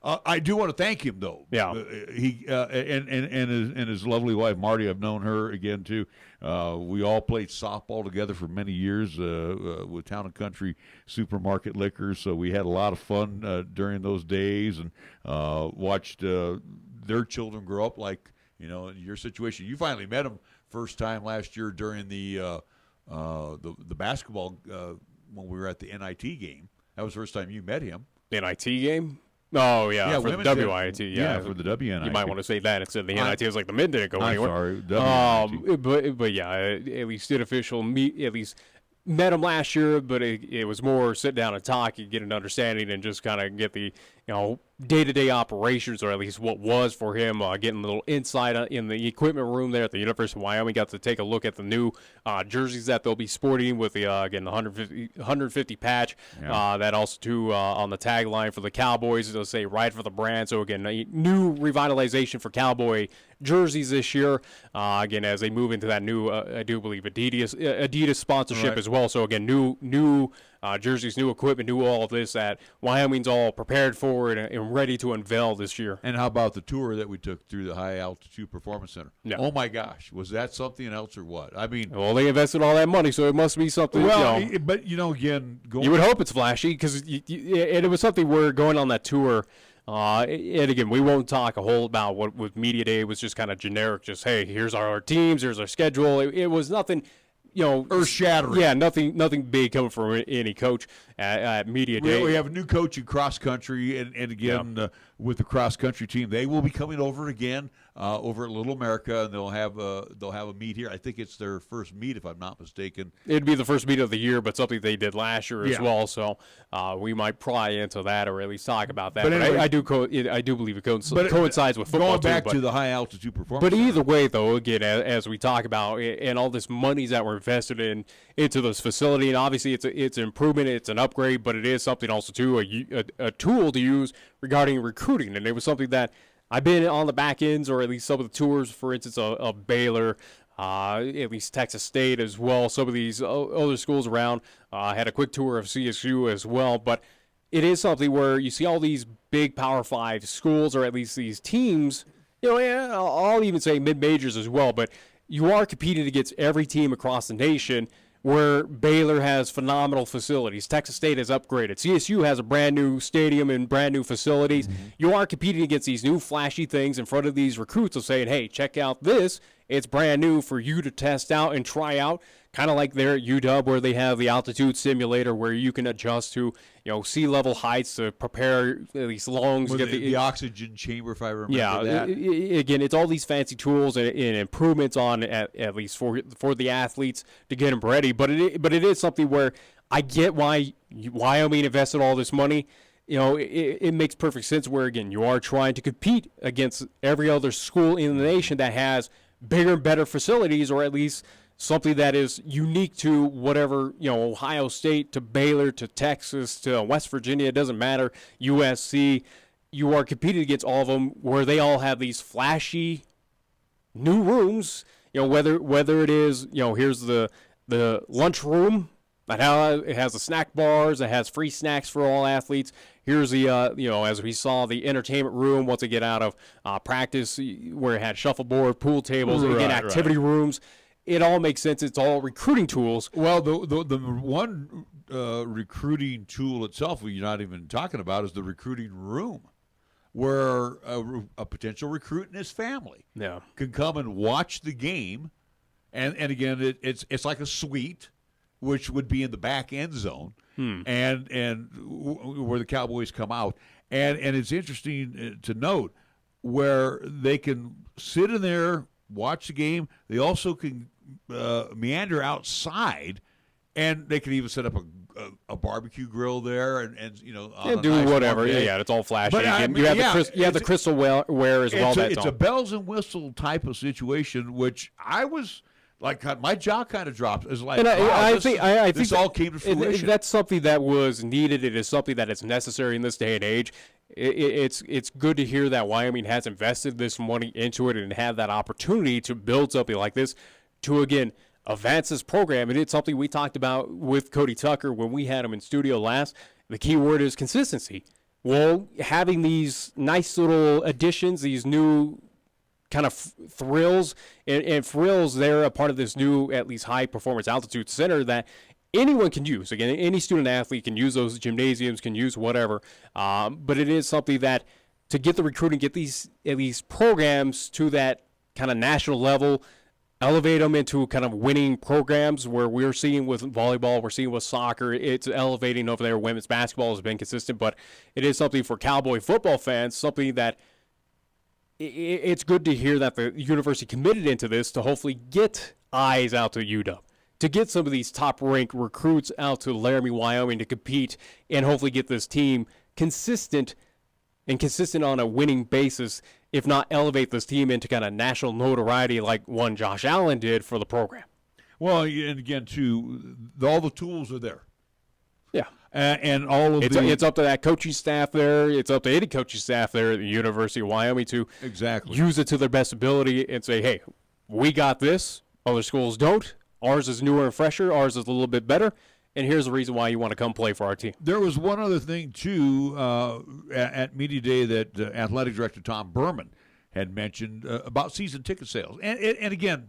I do want to thank him though. Yeah. He and his lovely wife Marty. I've known her again too. We all played softball together for many years with Town and Country Supermarket Liquors. So we had a lot of fun during those days and watched their children grow up. Like in your situation, you finally met him first time last year during the basketball when we were at the NIT game. That was the first time you met him. The NIT game? Oh, yeah, for the WIT. Yeah, for the WNIT. You might want to say that instead of the NIT. It was like the mid didn't go anywhere. I'm sorry, WNIT. But yeah, at least did official meet, at least met him last year, but it was more sit down and talk and get an understanding and just kind of get the day-to-day operations, or at least what was for him, getting a little insight in the equipment room there at the University of Wyoming. Got to take a look at the new jerseys that they'll be sporting with the 150 patch. Yeah. That also too on the tagline for the Cowboys, they'll say "Ride for the Brand." So again, a new revitalization for Cowboy jerseys this year. Again, as they move into that new, I do believe Adidas sponsorship as well. So again, new jerseys, new equipment, new all of this that Wyoming's all prepared for and ready to unveil this year. And how about the tour that we took through the High Altitude Performance Center? Yeah. Oh my gosh, was that something else or what? I mean, well, they invested all that money, so it must be something. Well, but again, you would hope it's flashy because it was something we're going on that tour. And again, we won't talk a whole about what with Media Day was just kind of generic. Just hey, here's our teams, here's our schedule. It was nothing. Earth-shattering. Yeah, nothing big coming from any coach at Media Day. We have a new coach in cross country, and again with the cross country team, they will be coming over again over at Little America, and they'll have a meet here. I think it's their first meet, if I'm not mistaken. It'd be the first meet of the year, but something they did last year as well. So we might pry into that, or at least talk about that. But anyway, I do believe it coincides with football. Going back to the high altitude performance. But either way, though, again, as we talk about, and all this money that we're invested into this facility, and obviously it's an improvement, it's an upgrade, but it is something also too a tool to use regarding recruiting, and it was something that I've been on the back ends, or at least some of the tours, for instance, of Baylor, at least Texas State as well. Some of these other schools around. I had a quick tour of CSU as well, but it is something where you see all these big Power 5 schools, or at least these teams. I'll even say mid-majors as well, but you are competing against every team across the nation, where Baylor has phenomenal facilities. Texas State has upgraded. CSU has a brand new stadium and brand new facilities. Mm-hmm. You are competing against these new flashy things in front of these recruits of saying, hey, check out this. It's brand new for you to test out and try out. Kind of like there at UW, where they have the altitude simulator where you can adjust to sea level heights to prepare these lungs. With the oxygen chamber, if I remember that. Again, it's all these fancy tools and improvements on at least for the athletes to get them ready. But it is something where I get why Wyoming invested all this money. It makes perfect sense where, again, you are trying to compete against every other school in the nation that has bigger and better facilities, or at least something that is unique to whatever, Ohio State to Baylor to Texas to West Virginia, it doesn't matter, USC. You are competing against all of them where they all have these flashy new rooms, whether it is, here's the lunch room. It has the snack bars. It has free snacks for all athletes. Here's the, as we saw, the entertainment room once they get out of practice, where it had shuffleboard, pool tables, again, activity rooms. It all makes sense. It's all recruiting tools. Well, the one recruiting tool itself you're not even talking about is the recruiting room, where a potential recruit and his family can come and watch the game. And again, it's like a suite, which would be in the back end zone, and where the Cowboys come out. And it's interesting to note where they can sit in there, watch the game. They also can meander outside, and they can even set up a barbecue grill there and do nice whatever. Yeah, it's all flashy. But you have the crystal ware as well. It's a bells and whistle type of situation, which I was. My jaw kind of dropped. It's like, I think this all came to fruition. That's something that was needed. It is something that is necessary in this day and age. It's good to hear that Wyoming has invested this money into it and had that opportunity to build something like this to, again, advance this program. And it's something we talked about with Cody Tucker when we had him in studio last. The key word is consistency. Well, having these nice little additions, these new kind of thrills, and frills, they're a part of this new, at least high-performance altitude center that anyone can use. Again, any student-athlete can use those gymnasiums, can use whatever. But it is something that to get the recruiting, get these programs to that kind of national level, elevate them into kind of winning programs where we're seeing with volleyball, we're seeing with soccer, it's elevating over there. Women's basketball has been consistent, but it is something for Cowboy football fans, something that it's good to hear that the university committed into this to hopefully get eyes out to UW, to get some of these top-ranked recruits out to Laramie, Wyoming to compete and hopefully get this team consistent on a winning basis, if not elevate this team into kind of national notoriety like one Josh Allen did for the program. Well, and again, too, all the tools are there. Yeah. And all of it's up to that coaching staff there. It's up to any coaching staff there at the University of Wyoming to use it to their best ability and say, hey, we got this. Other schools don't. Ours is newer and fresher. Ours is a little bit better. And here's the reason why you want to come play for our team. There was one other thing, too, at Media Day that Athletic Director Tom Berman had mentioned about season ticket sales. And again,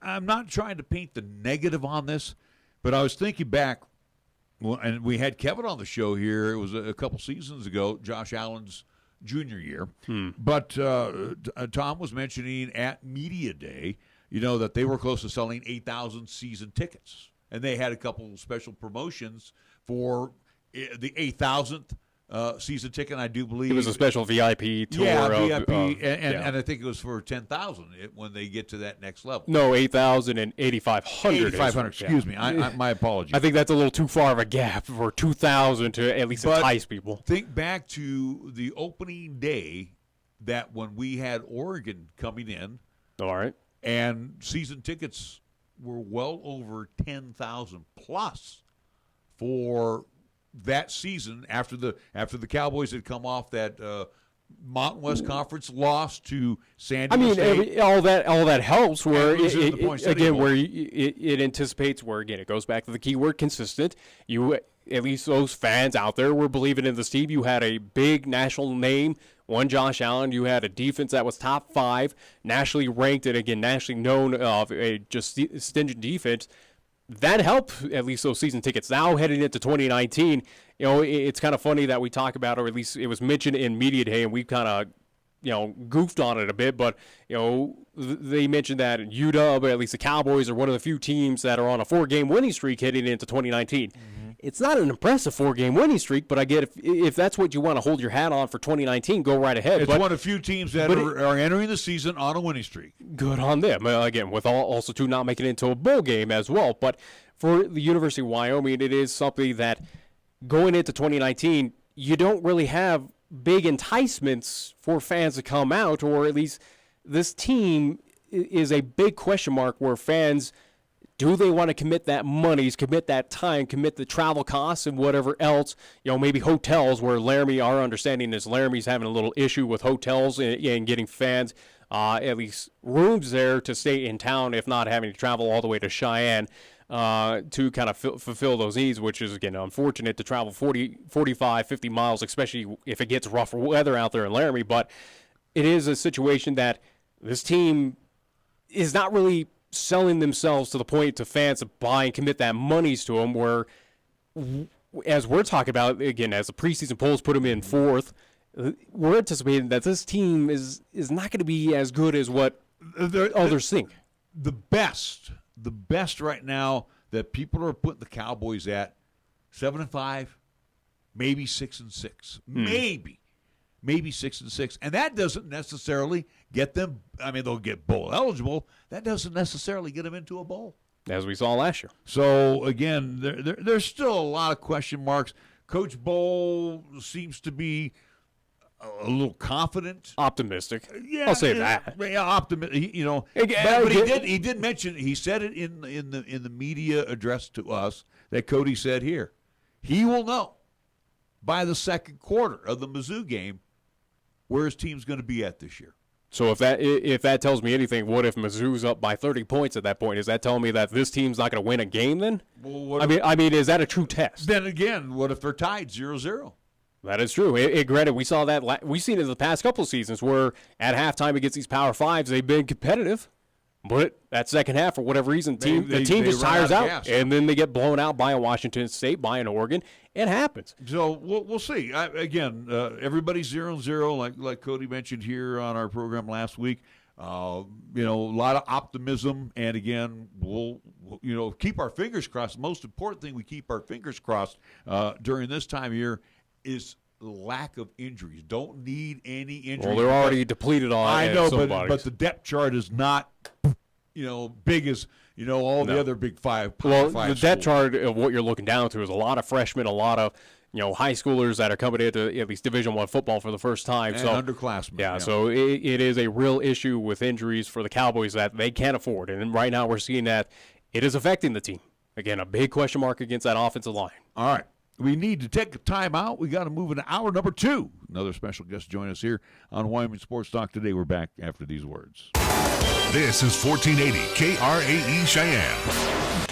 I'm not trying to paint the negative on this, but I was thinking back, and we had Kevin on the show here. It was a couple seasons ago, Josh Allen's junior year. But Tom was mentioning at Media Day, that they were close to selling 8,000 season tickets. And they had a couple special promotions for the 8,000th season ticket, I do believe. It was a special VIP tour. Yeah, VIP, and I think it was for 10,000 when they get to that next level. No, 8,000 and 8,500. 8,500, excuse me. My apologies. I think that's a little too far of a gap for 2,000 to at least entice people. Think back to the opening day that when we had Oregon coming in. All right. And season tickets were well over 10,000 plus for that season after the Cowboys had come off that Mountain West Conference loss to San Diego State. All that helps. Where it anticipates where again it goes back to the key word consistent. You at least those fans out there were believing in this team. You had a big national name. One Josh Allen, you had a defense that was top 5, nationally ranked, and again, nationally known of a just stingent defense. That helped at least those season tickets. Now heading into 2019, it's kind of funny that we talk about, or at least it was mentioned in Media Day, and we kind of, goofed on it a bit, but, they mentioned that UW, at least the Cowboys, are one of the few teams that are on a 4-game winning streak heading into 2019. It's not an impressive 4-game winning streak, but I get if that's what you want to hold your hat on for 2019, go right ahead. It's one of the few teams that are entering the season on a winning streak. Good on them. Again, with also to not making it into a bowl game as well. But for the University of Wyoming, it is something that going into 2019, you don't really have big enticements for fans to come out, or at least this team is a big question mark where fans – do they want to commit that monies, commit that time, commit the travel costs and whatever else? Maybe hotels where Laramie, our understanding is Laramie's having a little issue with hotels and getting fans at least rooms there to stay in town, if not having to travel all the way to Cheyenne to kind of fulfill those needs, which is, again, unfortunate to travel 40, 45, 50 miles, especially if it gets rough weather out there in Laramie. But it is a situation that this team is not really selling themselves to the point to fans to buy and commit that monies to them, where, as we're talking about, again, as the preseason polls put them in 4th, we're anticipating that this team is not going to be as good as what others think. The best right now that people are putting the Cowboys at 7-5, maybe 6-6, maybe 6-6, and that doesn't necessarily get them. I mean, they'll get bowl eligible. That doesn't necessarily get them into a bowl, as we saw last year. So again, there's still a lot of question marks. Coach Bowl seems to be a little confident, optimistic. Yeah, I'll say that. Yeah, optimistic. But he did mention. He said it in the media address to us that Cody said here. He will know by the second quarter of the Mizzou game where his team's going to be at this year. So if that tells me anything, what if Mizzou's up by 30 points at that point? Is that telling me that this team's not going to win a game then? Well, I mean, is that a true test? Then again, what if they're tied 0-0? That is true. Granted, we saw that. We've seen it in the past couple of seasons where at halftime against these Power Fives, they've been competitive. But that second half, for whatever reason, the team just tires out, and then they get blown out by a Washington State, by an Oregon. It happens. So we'll see. Everybody's 0-0, like Cody mentioned here on our program last week. A lot of optimism, and again, we'll keep our fingers crossed. The most important thing we keep our fingers crossed during this time of year is lack of injuries. Don't need any injuries. Well, they're already depleted on. I know, but the depth chart is not, big as all the other big five. Well, five the depth chart of what you're looking down to is a lot of freshmen, a lot of high schoolers that are coming into at least Division I football for the first time. And so underclassmen. Yeah, so it is a real issue with injuries for the Cowboys that they can't afford, and right now we're seeing that it is affecting the team. Again, a big question mark against that offensive line. All right. We need to take a time out. We got to move into hour number 2. Another special guest join us here on Wyoming Sports Talk today. We're back after these words. This is 1480 KRAE Cheyenne.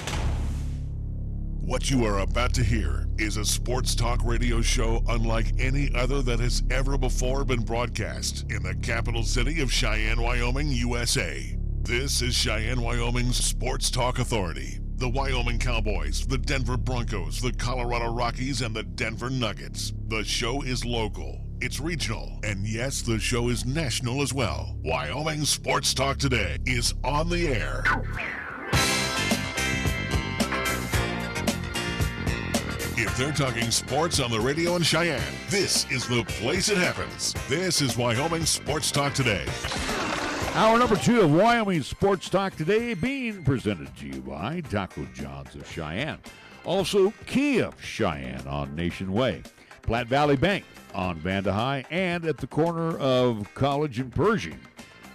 What you are about to hear is a sports talk radio show unlike any other that has ever before been broadcast in the capital city of Cheyenne, Wyoming, USA. This is Cheyenne, Wyoming's Sports Talk Authority. The Wyoming Cowboys, the Denver Broncos, the Colorado Rockies, and the Denver Nuggets. The show is local, it's regional, and yes, the show is national as well. Wyoming Sports Talk Today is on the air. If they're talking sports on the radio in Cheyenne, this is the place it happens. This is Wyoming Sports Talk Today. Hour number 2 of Wyoming Sports Talk today being presented to you by Taco John's of Cheyenne. Also, Kia of Cheyenne on Nation Way. Platte Valley Bank on Vanda High and at the corner of College and Pershing.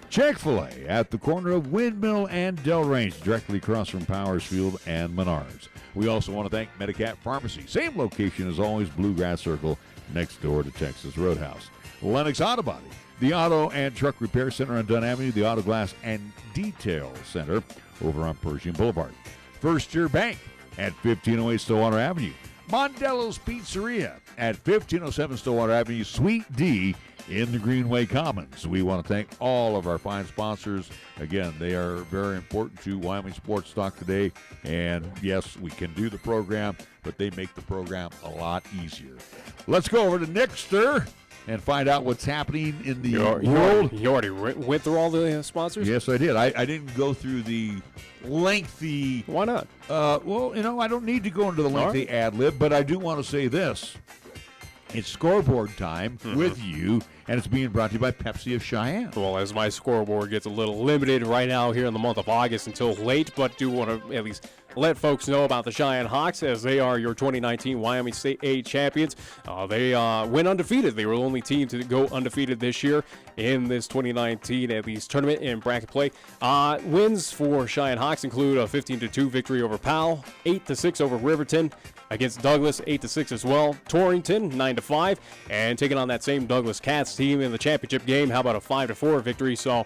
Chick-fil-A at the corner of Windmill and Delrange, directly across from Powers Field and Menards. We also want to thank Medicap Pharmacy. Same location as always, Bluegrass Circle, next door to Texas Roadhouse. Lennox Auto Body, the Auto and Truck Repair Center on Dunn Avenue, the Auto Glass and Detail Center over on Pershing Boulevard. First Year Bank at 1508 Stillwater Avenue. Mondello's Pizzeria at 1507 Stillwater Avenue, Suite D in the Greenway Commons. We want to thank all of our fine sponsors. Again, they are very important to Wyoming Sports Talk today. And yes, we can do the program, but they make the program a lot easier. Let's go over to Nixter and find out what's happening in the world. You already went through all the sponsors? Yes, I did. I didn't go through the lengthy... Why not? Well, I don't need to go into the lengthy ad-lib, but I do want to say this. It's scoreboard time with you, and it's being brought to you by Pepsi of Cheyenne. Well, as my scoreboard gets a little limited right now here in the month of August until late, but do want to at least let folks know about the Cheyenne Hawks as they are your 2019 Wyoming State A champions. They went undefeated. They were the only team to go undefeated this year in this 2019 at least tournament and bracket play. Wins for Cheyenne Hawks include a 15-2 victory over Powell, 8-6 over Riverton, against Douglas, 8-6 as well. Torrington, 9-5, and taking on that same Douglas Cats team in the championship game. How about a 5-4 victory? So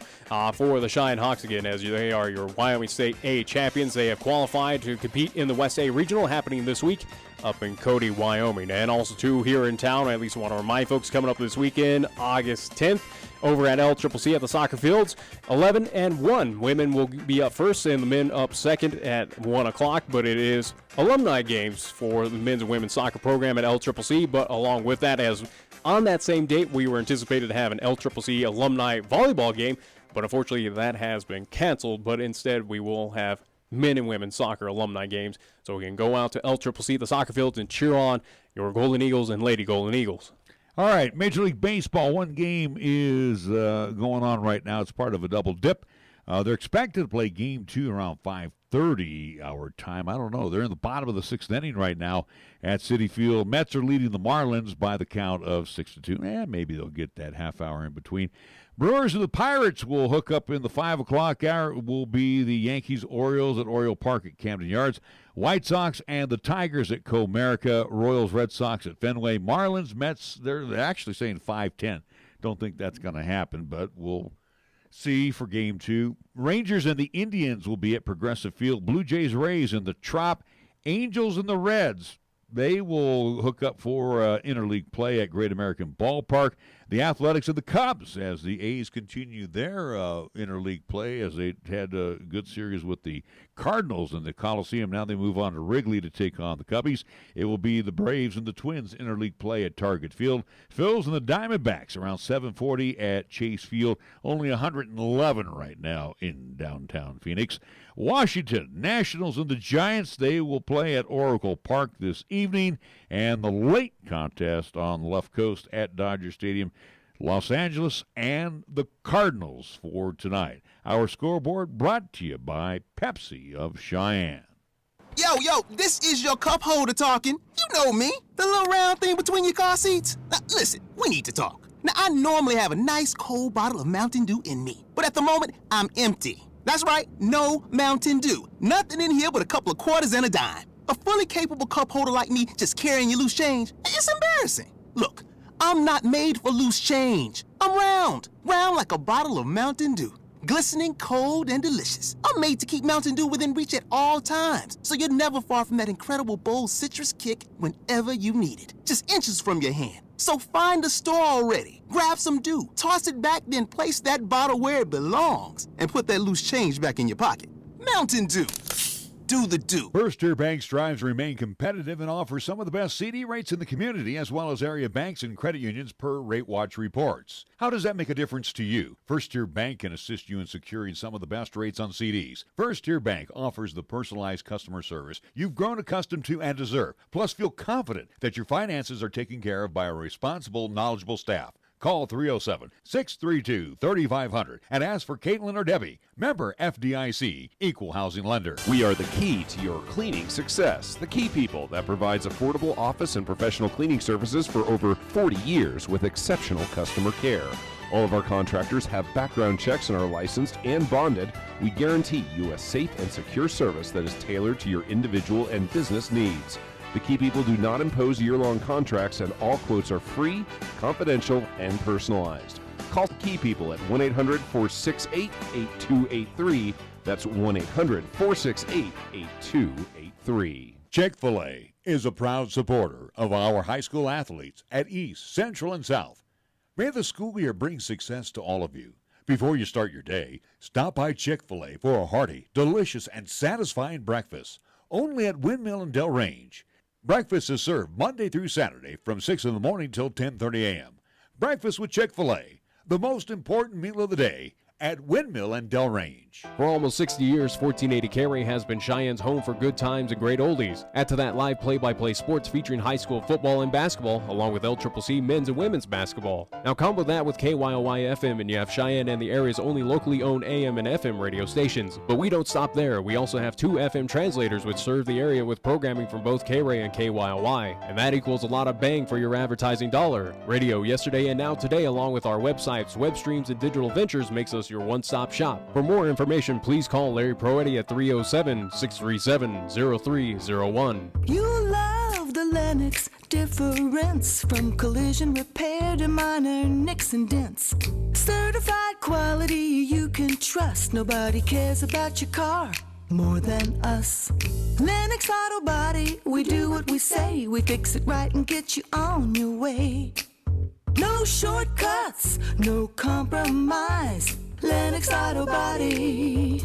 for the Cheyenne Hawks again, as they are your Wyoming State A champions, they have qualified to compete in the West A Regional happening this week up in Cody, Wyoming. And also, too, here in town, I at least want to remind folks coming up this weekend, August 10th, over at LCCC at the soccer fields, 11-1. Women will be up first and the men up second at 1 o'clock, but it is alumni games for the men's and women's soccer program at LCCC. But along with that, as on that same date, we were anticipated to have an LCCC alumni volleyball game, but unfortunately that has been canceled. But instead, we will have men and women's soccer alumni games, so we can go out to LCCC, the soccer fields, and cheer on your Golden Eagles and Lady Golden Eagles. All right, Major League Baseball, one game is going on right now. It's part of a double dip. They're expected to play Game 2 around 5:30 our time. I don't know. They're in the bottom of the 6th inning right now at Citi Field. Mets are leading the Marlins by the count of 6-2. Maybe they'll get that half hour in between. Brewers and the Pirates will hook up in the 5 o'clock hour. It will be the Yankees-Orioles at Oriole Park at Camden Yards. White Sox and the Tigers at Comerica. Royals, Red Sox at Fenway. Marlins, Mets, they're actually saying 5:10. Don't think that's going to happen, but we'll See for Game 2. Rangers and the Indians will be at Progressive Field. Blue Jays, Rays in the Trop. Angels and the Reds, they will hook up for interleague play at Great American Ballpark. The Athletics and the Cubs, as the A's continue their interleague play, as they had a good series with the Cardinals in the Coliseum. Now they move on to Wrigley to take on the Cubbies. It will be the Braves and the Twins interleague play at Target Field. Phils and the Diamondbacks around 7:40 at Chase Field. Only 111 right now in downtown Phoenix. Washington Nationals and the Giants, they will play at Oracle Park this evening. And the late contest on the left coast at Dodger Stadium, Los Angeles and the Cardinals for tonight. Our scoreboard brought to you by Pepsi of Cheyenne. Yo, this is your cup holder talking. You know me, the little round thing between your car seats. Now, listen, we need to talk. Now, I normally have a nice cold bottle of Mountain Dew in me, but at the moment, I'm empty. That's right, no Mountain Dew. Nothing in here but a couple of quarters and a dime. A fully capable cup holder like me just carrying your loose change, it's embarrassing. Look, I'm not made for loose change. I'm round like a bottle of Mountain Dew. Glistening, cold, and delicious. I'm made to keep Mountain Dew within reach at all times, so you're never far from that incredible bold citrus kick whenever you need it. Just inches from your hand. So find the store already, grab some Dew, toss it back, then place that bottle where it belongs, and put that loose change back in your pocket. Mountain Dew. Do the do. First Tier Bank strives to remain competitive and offers some of the best CD rates in the community, as well as area banks and credit unions per Rate Watch reports. How does that make a difference to you? First Tier Bank can assist you in securing some of the best rates on CDs. First Tier Bank offers the personalized customer service you've grown accustomed to and deserve. Plus, feel confident that your finances are taken care of by a responsible, knowledgeable staff. Call 307-632-3500 and ask for Caitlin or Debbie. Member FDIC, Equal Housing Lender. We are the key to your cleaning success. The Key People that provides affordable office and professional cleaning services for over 40 years with exceptional customer care. All of our contractors have background checks and are licensed and bonded. We guarantee you a safe and secure service that is tailored to your individual and business needs. The Key People do not impose year-long contracts, and all quotes are free, confidential, and personalized. Call Key People at 1-800-468-8283. That's 1-800-468-8283. Chick-fil-A is a proud supporter of our high school athletes at East, Central, and South. May the school year bring success to all of you. Before you start your day, stop by Chick-fil-A for a hearty, delicious, and satisfying breakfast. Only at Windmill and Del Range. Breakfast is served Monday through Saturday from 6 in the morning till 10:30 a.m. Breakfast with Chick-fil-A, the most important meal of the day at Windmill and Del Range. For almost 60 years, 1480 KRAE has been Cheyenne's home for good times and great oldies. Add to that live play-by-play sports featuring high school football and basketball, along with LCCC men's and women's basketball. Now combo that with KYOY FM, and you have Cheyenne and the area's only locally owned AM and FM radio stations. But we don't stop there. We also have 2 FM translators which serve the area with programming from both KRAE and KYOY. And that equals a lot of bang for your advertising dollar. Radio yesterday and now today, along with our websites, web streams, and digital ventures, makes us your one-stop shop. For more information, please call Larry Proetti at 307-637-0301. You love the Lennox difference, from collision repair to minor nicks and dents. Certified quality you can trust. Nobody cares about your car more than us. Lennox Auto Body, we do what we say. We fix it right and get you on your way. No shortcuts, no compromise. Lennox Auto Body.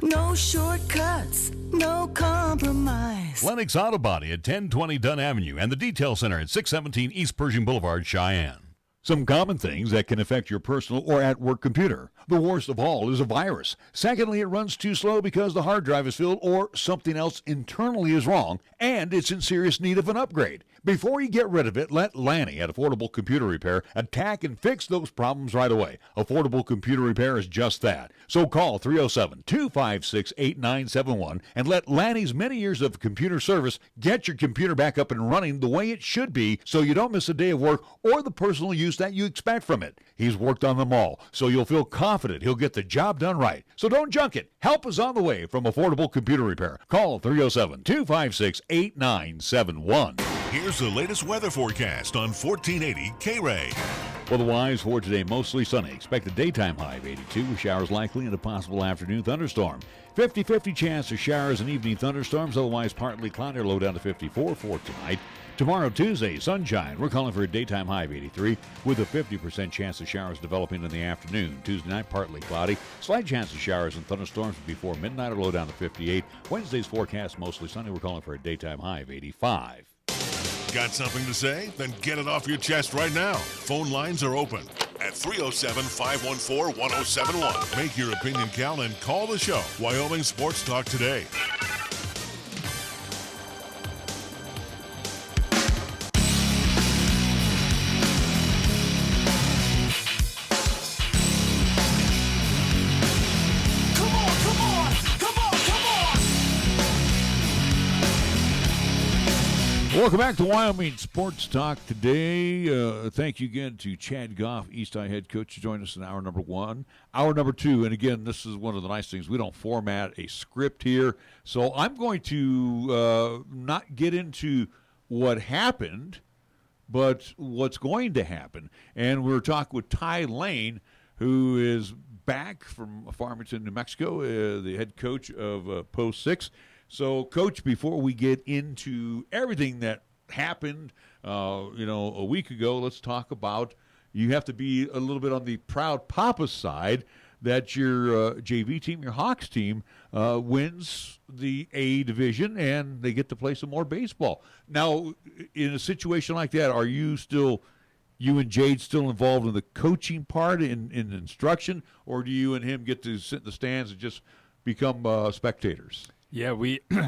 No shortcuts, no compromise. Lennox Auto Body at 1020 Dunn Avenue and the Detail Center at 617 East Pershing Boulevard, Cheyenne. Some common things that can affect your personal or at-work computer. The worst of all is a virus. Secondly, it runs too slow because the hard drive is filled or something else internally is wrong, and it's in serious need of an upgrade. Before you get rid of it, let Lain at Affordable Computer Repair attack and fix those problems right away. Affordable Computer Repair is just that. So call 307-256-8971 and let Lain's many years of computer service get your computer back up and running the way it should be, so you don't miss a day of work or the personal use that you expect from it. He's worked on them all, so you'll feel confident he'll get the job done right. So don't junk it. Help is on the way from Affordable Computer Repair. Call 307-256-8971. Here's the latest weather forecast on 1480 KRAE. Otherwise, for today, mostly sunny. Expect a daytime high of 82 with showers likely and a possible afternoon thunderstorm. 50-50 chance of showers and evening thunderstorms. Otherwise, partly cloudy or low down to 54 for tonight. Tomorrow, Tuesday, sunshine. We're calling for a daytime high of 83 with a 50% chance of showers developing in the afternoon. Tuesday night, partly cloudy. Slight chance of showers and thunderstorms before midnight or low down to 58. Wednesday's forecast, mostly sunny. We're calling for a daytime high of 85. Got something to say? Then get it off your chest right now. Phone lines are open at 307-514-1071. Make your opinion count and call the show. Wyoming Sports Talk today. Welcome back to Wyoming Sports Talk today. Thank you again to Chad Goff, East High head coach, to join us in hour number 1. Hour number 2, and again, this is one of the nice things. We don't format a script here, so I'm going to not get into what happened, but what's going to happen. And we're talking with Lain, who is back from Farmington, New Mexico, the head coach of Post 6. So, Coach, before we get into everything that happened, a week ago, let's talk about, you have to be a little bit on the proud papa side that your JV team, your Hawks team, wins the A division and they get to play some more baseball. Now, in a situation like that, are you and Jade still involved in the coaching part, in instruction, or do you and him get to sit in the stands and just become spectators? Yeah,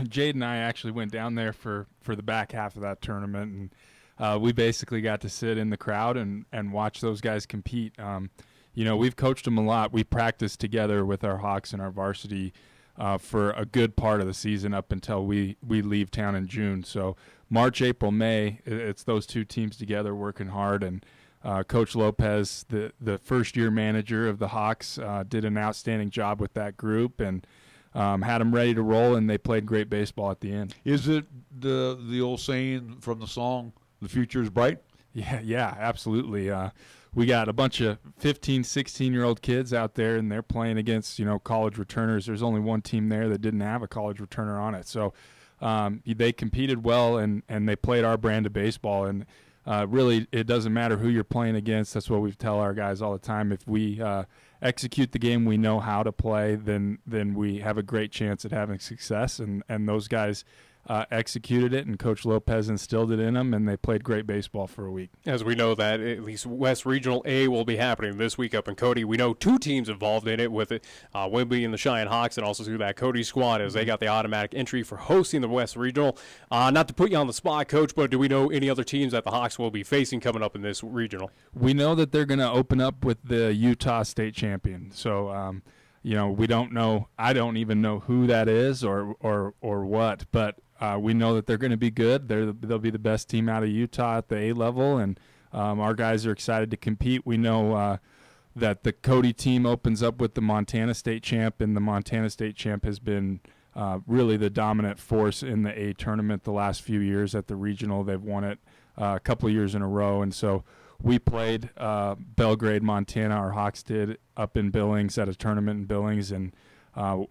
Jade and I actually went down there for the back half of that tournament, and we basically got to sit in the crowd and watch those guys compete. We've coached them a lot. We practiced together with our Hawks and our varsity for a good part of the season up until we leave town in June. So March, April, May, it's those two teams together working hard. And Coach Lopez, the first-year manager of the Hawks, did an outstanding job with that group and had them ready to roll, and they played great baseball at the end. Is it the old saying from the song, "The future is bright"? Yeah, absolutely. We got a bunch of 15, 16-year-old kids out there, and they're playing against, college returners. There's only one team there that didn't have a college returner on it. So they competed well, and they played our brand of baseball. And really, it doesn't matter who you're playing against. That's what we tell our guys all the time. If we execute the game we know how to play, then we have a great chance at having success. And those guys executed it, and Coach Lopez instilled it in them, and they played great baseball for a week. As we know that at least West Regional A will be happening this week up in Cody. We know two teams involved in it with it, Wimby and the Cheyenne Hawks, and also through that Cody squad as they got the automatic entry for hosting the West Regional. Not to put you on the spot, Coach, but do we know any other teams that the Hawks will be facing coming up in this regional? We know that they're going to open up with the Utah State champion. So, we don't know. I don't even know who that is or what, but we know that they're going to be good. They'll be the best team out of Utah at the A level, and our guys are excited to compete. We know that the Cody team opens up with the Montana State champ, and the Montana State champ has been really the dominant force in the A tournament the last few years at the regional. They've won it a couple of years in a row, and so we played Belgrade, Montana. Our Hawks did up in Billings at a tournament in Billings, and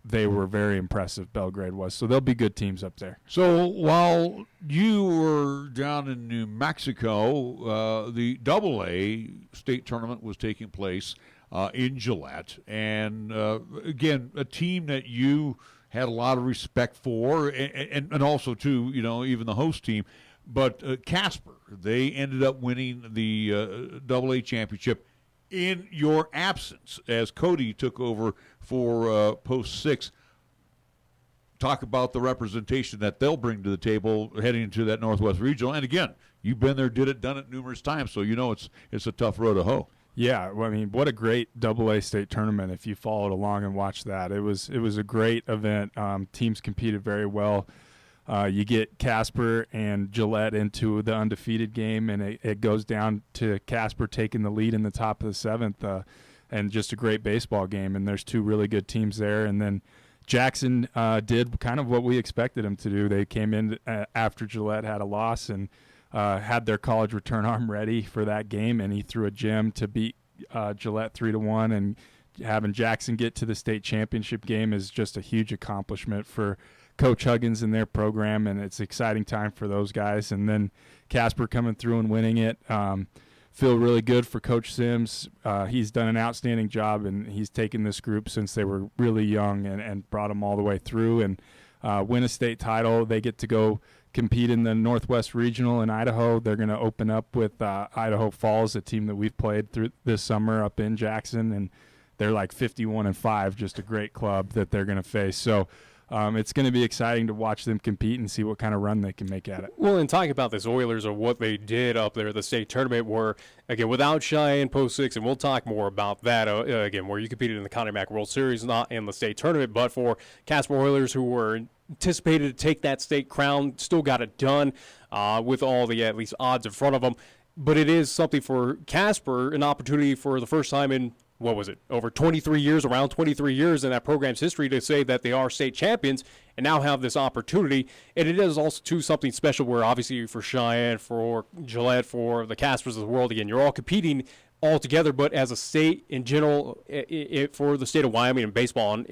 they were very impressive, Belgrade was. So there'll be good teams up there. So while you were down in New Mexico, the AA state tournament was taking place in Gillette. And, again, a team that you had a lot of respect for, and also, too, even the host team. But Casper, they ended up winning the AA championship in your absence as Cody took over for Post 6. Talk about the representation that they'll bring to the table heading into that Northwest Regional. And again, you've been there, done it numerous times, so it's a tough road to hoe. Yeah, well, I mean, what a great AA state tournament if you followed along and watched that. It was a great event. Teams competed very well. You get Casper and Gillette into the undefeated game, and it goes down to Casper taking the lead in the top of the seventh, and just a great baseball game. And there's two really good teams there. And then Jackson did kind of what we expected them to do. They came in after Gillette had a loss, and had their college return arm ready for that game, and he threw a gem to beat Gillette 3-1, and having Jackson get to the state championship game is just a huge accomplishment for Coach Huggins and their program, and it's an exciting time for those guys. And then Casper coming through and winning it. Feel really good for Coach Sims. He's done an outstanding job, and he's taken this group since they were really young and brought them all the way through and win a state title. They get to go compete in the Northwest Regional in Idaho. They're going to open up with Idaho Falls, a team that we've played through this summer up in Jackson, and they're like 51-5, just a great club that they're going to face. So it's going to be exciting to watch them compete and see what kind of run they can make at it. Well, and talking about this Oilers or what they did up there at the state tournament were, again, without Cheyenne Post 6, and we'll talk more about that, again, where you competed in the Connie Mack World Series, not in the state tournament, but for Casper Oilers who were anticipated to take that state crown, still got it done with all the at least odds in front of them. But it is something for Casper, an opportunity for the first time in, what was it, over 23 years, around 23 years in that program's history to say that they are state champions and now have this opportunity. And it is also, too, something special where obviously for Cheyenne, for Gillette, for the Caspers of the world, again, you're all competing all together, but as a state in general, for the state of Wyoming and baseball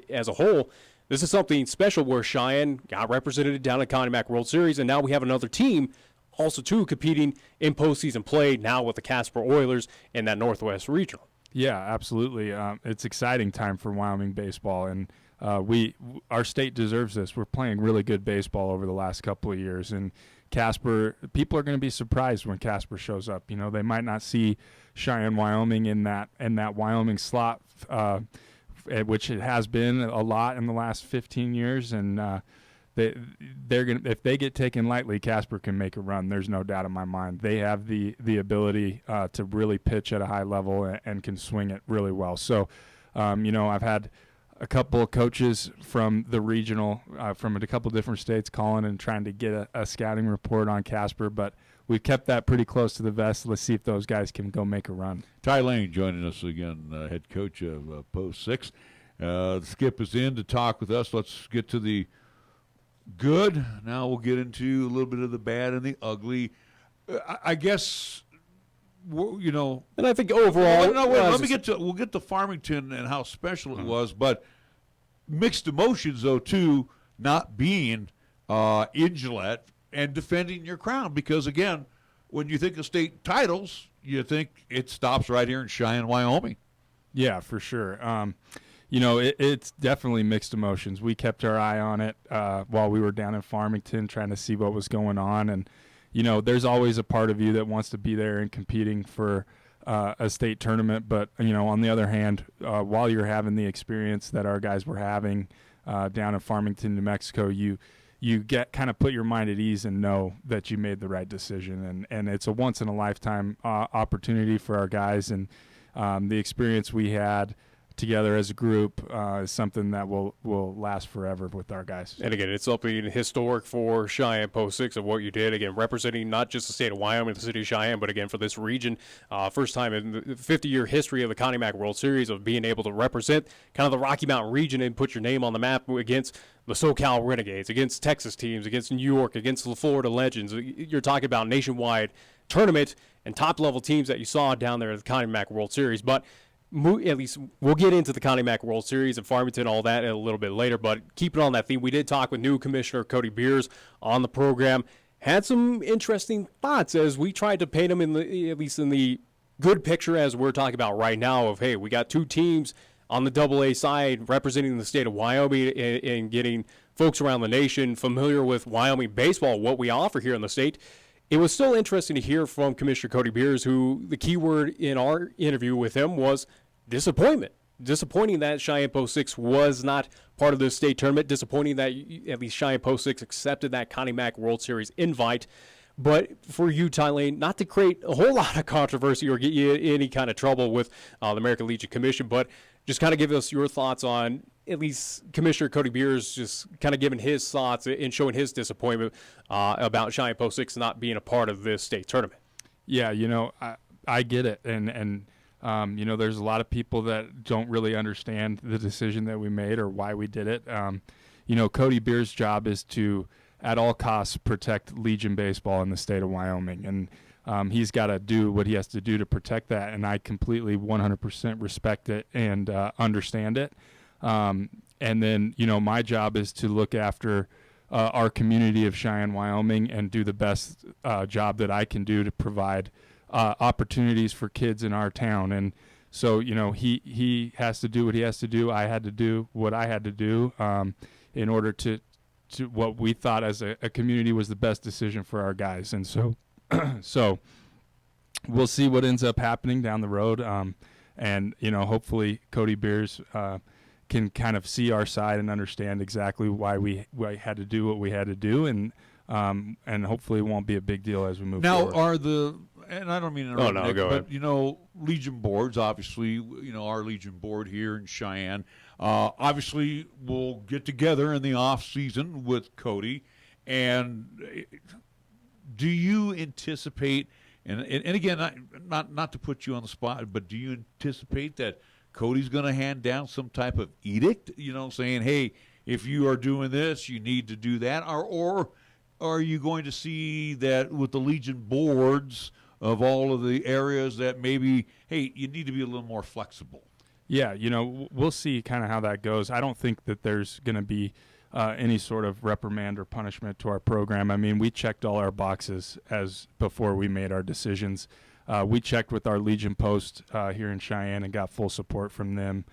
as a whole, this is something special where Cheyenne got represented down at Connie Mack World Series, and now we have another team also, too, competing in postseason play now with the Casper Oilers in that Northwest Regional. Yeah, absolutely. It's exciting time for Wyoming baseball, and our state deserves this. We're playing really good baseball over the last couple of years, and Casper, people are going to be surprised when Casper shows up. You know, they might not see Cheyenne, Wyoming in that Wyoming slot, which it has been a lot in the last 15 years, and they're gonna, if they get taken lightly, Casper can make a run. There's no doubt in my mind. They have the ability to really pitch at a high level and can swing it really well. So, I've had a couple of coaches from the regional, from a couple different states calling and trying to get a scouting report on Casper, but we've kept that pretty close to the vest. Let's see if those guys can go make a run. Ty Lain joining us again, head coach of Post 6. Skip is in to talk with us. Let's get to the good. Now we'll get into a little bit of the bad and the ugly. I guess, and I think overall, we'll get to Farmington and how special it was, but mixed emotions though too, not being in Gillette and defending your crown, because again, when you think of state titles, you think it stops right here in Cheyenne, Wyoming. Yeah, for sure. It's definitely mixed emotions. We kept our eye on it while we were down in Farmington trying to see what was going on. And, there's always a part of you that wants to be there and competing for a state tournament. But, on the other hand, while you're having the experience that our guys were having down in Farmington, New Mexico, you get kind of put your mind at ease and know that you made the right decision. And it's a once-in-a-lifetime opportunity for our guys. And the experience we had together as a group is something that will last forever with our guys. And again, it's something historic for Cheyenne Post 6 of what you did, again, representing not just the state of Wyoming, the city of Cheyenne, but again, for this region, first time in the 50-year history of the Connie Mack World Series of being able to represent kind of the Rocky Mountain region and put your name on the map against the SoCal Renegades, against Texas teams, against New York, against the Florida Legends. You're talking about nationwide tournament and top-level teams that you saw down there at the Connie Mack World Series. But at least we'll get into the Connie Mack World Series and Farmington, all that a little bit later, but keeping on that theme, we did talk with new Commissioner Cody Beers on the program. Had some interesting thoughts as we tried to paint them at least in the good picture as we're talking about right now of, hey, we got two teams on the AA side representing the state of Wyoming and getting folks around the nation familiar with Wyoming baseball, what we offer here in the state. It was still interesting to hear from Commissioner Cody Beers, who the key word in our interview with him was disappointment. Disappointing that Cheyenne Post 6 was not part of this state tournament. Disappointing that at least Cheyenne Post 6 accepted that Connie Mack World Series invite. But for you, Ty Lain, not to create a whole lot of controversy or get you in any kind of trouble with the American Legion Commission, but just kind of give us your thoughts on at least Commissioner Cody Beers just kind of giving his thoughts and showing his disappointment about Cheyenne Post 6 not being a part of this state tournament. Yeah, I get it. And there's a lot of people that don't really understand the decision that we made or why we did it. Cody Beers' job is to at all costs protect Legion baseball in the state of Wyoming. And he's got to do what he has to do to protect that. And I completely 100% respect it and understand it. And then, my job is to look after our community of Cheyenne, Wyoming, and do the best job that I can do to provide opportunities for kids in our town. And so, he has to do what he has to do. I had to do what I had to do in order to what we thought as a community was the best decision for our guys. And so, so we'll see what ends up happening down the road. And, hopefully Cody Beers can kind of see our side and understand exactly why we had to do what we had to do. And hopefully it won't be a big deal as we move forward. Now, and I don't mean to interrupt, Nick, go but, ahead. Legion boards, obviously, our Legion board here in Cheyenne, obviously we'll get together in the off season with Cody. And do you anticipate, and again, not to put you on the spot, but do you anticipate that Cody's going to hand down some type of edict, saying, hey, if you are doing this, you need to do that? Or are you going to see that with the Legion boards of all of the areas that maybe, hey, you need to be a little more flexible? Yeah, we'll see kind of how that goes. I don't think that there's going to be any sort of reprimand or punishment to our program. I mean, we checked all our boxes before we made our decisions. We checked with our Legion Post here in Cheyenne and got full support from them.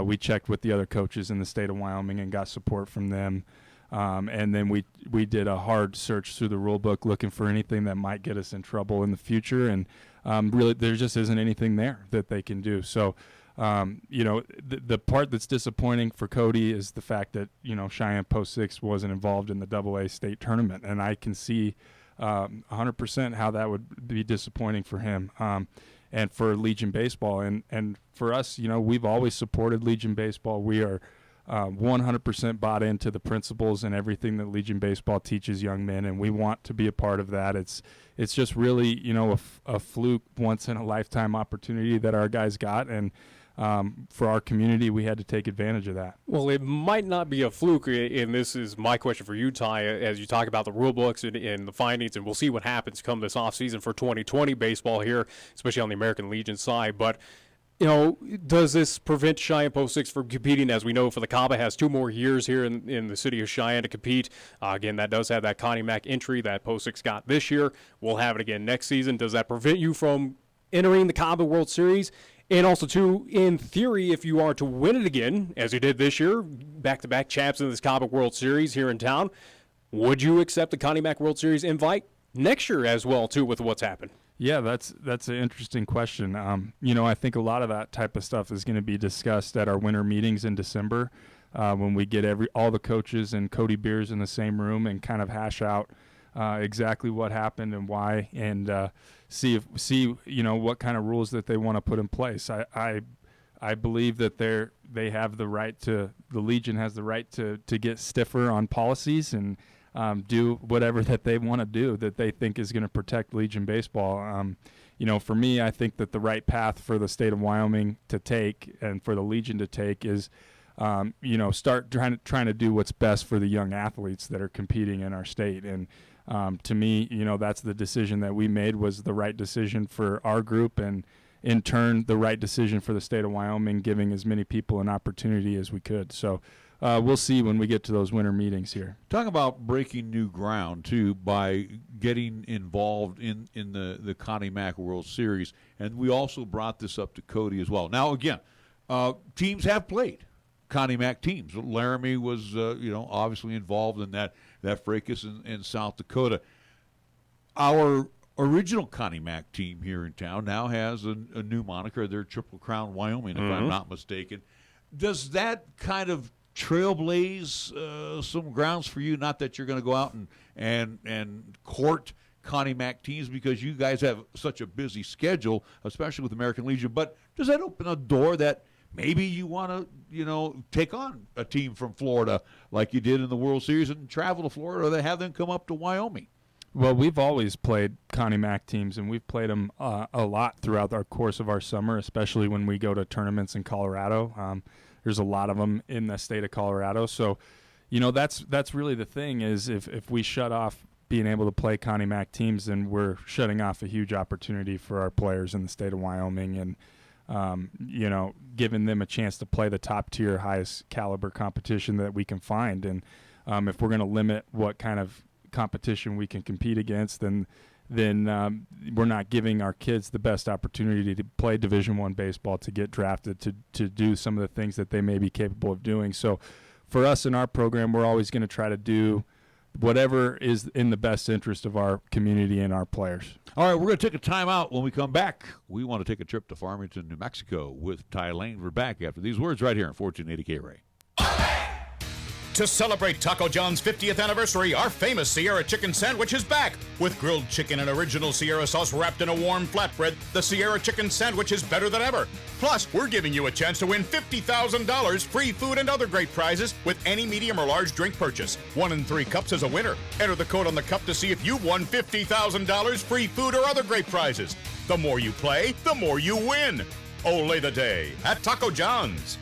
We checked with the other coaches in the state of Wyoming and got support from them. And then we did a hard search through the rule book looking for anything that might get us in trouble in the future. And really, there just isn't anything there that they can do. So, the part that's disappointing for Cody is the fact that, Cheyenne Post 6 wasn't involved in the AA state tournament. And I can see 100% how that would be disappointing for him and for Legion Baseball. And for us, we've always supported Legion Baseball. We are 100% bought into the principles and everything that Legion Baseball teaches young men, and we want to be a part of that. It's just really, a fluke, once-in-a-lifetime opportunity that our guys got, and for our community, we had to take advantage of that. Well, it might not be a fluke, and this is my question for you, Ty, as you talk about the rule books and the findings, and we'll see what happens come this offseason for 2020 baseball here, especially on the American Legion side. But, does this prevent Cheyenne Post 6 from competing? As we know, for the CABA has 2 more years here in the city of Cheyenne to compete. Again, that does have that Connie Mack entry that Post 6 got this year. We'll have it again next season. Does that prevent you from entering the CABA World Series? And also, too, in theory, if you are to win it again, as you did this year, back-to-back champs in this CABA World Series here in town, would you accept the Connie Mack World Series invite next year as well, too, with what's happened? Yeah, that's an interesting question. I think a lot of that type of stuff is going to be discussed at our winter meetings in December when we get all the coaches and Cody Beers in the same room and kind of hash out exactly what happened and why, and see what kind of rules that they want to put in place. I believe that they have the right to, the Legion has the right to get stiffer on policies and do whatever that they want to do that they think is going to protect Legion baseball. For me, I think that the right path for the state of Wyoming to take and for the Legion to take is, start trying to do what's best for the young athletes that are competing in our state. And to me, that's the decision that we made was the right decision for our group, and in turn, the right decision for the state of Wyoming, giving as many people an opportunity as we could. So we'll see when we get to those winter meetings here. Talk about breaking new ground, too, by getting involved in the Connie Mack World Series. And we also brought this up to Cody as well. Now, again, teams have played. Connie Mack teams. Laramie was, obviously involved in that fracas in South Dakota. Our original Connie Mack team here in town now has a new moniker. They're Triple Crown Wyoming, if I'm not mistaken. Does that kind of trailblaze some grounds for you? Not that you're going to go out and court Connie Mack teams because you guys have such a busy schedule, especially with American Legion, but does that open a door that maybe you want to, take on a team from Florida like you did in the World Series and travel to Florida, or they have them come up to Wyoming? Well, we've always played Connie Mack teams, and we've played them a lot throughout our course of our summer, especially when we go to tournaments in Colorado. There's a lot of them in the state of Colorado. So, that's really the thing is if we shut off being able to play Connie Mack teams, then we're shutting off a huge opportunity for our players in the state of Wyoming and, giving them a chance to play the top tier, highest caliber competition that we can find. And if we're going to limit what kind of competition we can compete against, then we're not giving our kids the best opportunity to play Division I baseball, to get drafted, to do some of the things that they may be capable of doing. So for us in our program, we're always going to try to do whatever is in the best interest of our community and our players. All right, we're going to take a timeout. When we come back, we want to take a trip to Farmington, New Mexico with Lain. We're back after these words right here on 1480 KRAE. To celebrate Taco John's 50th anniversary, our famous Sierra chicken sandwich is back. With grilled chicken and original Sierra sauce wrapped in a warm flatbread, the Sierra chicken sandwich is better than ever. Plus, we're giving you a chance to win $50,000, free food, and other great prizes with any medium or large drink purchase. 1 in 3 cups is a winner. Enter the code on the cup to see if you've won $50,000, free food, or other great prizes. The more you play, the more you win. Ole the day at Taco John's.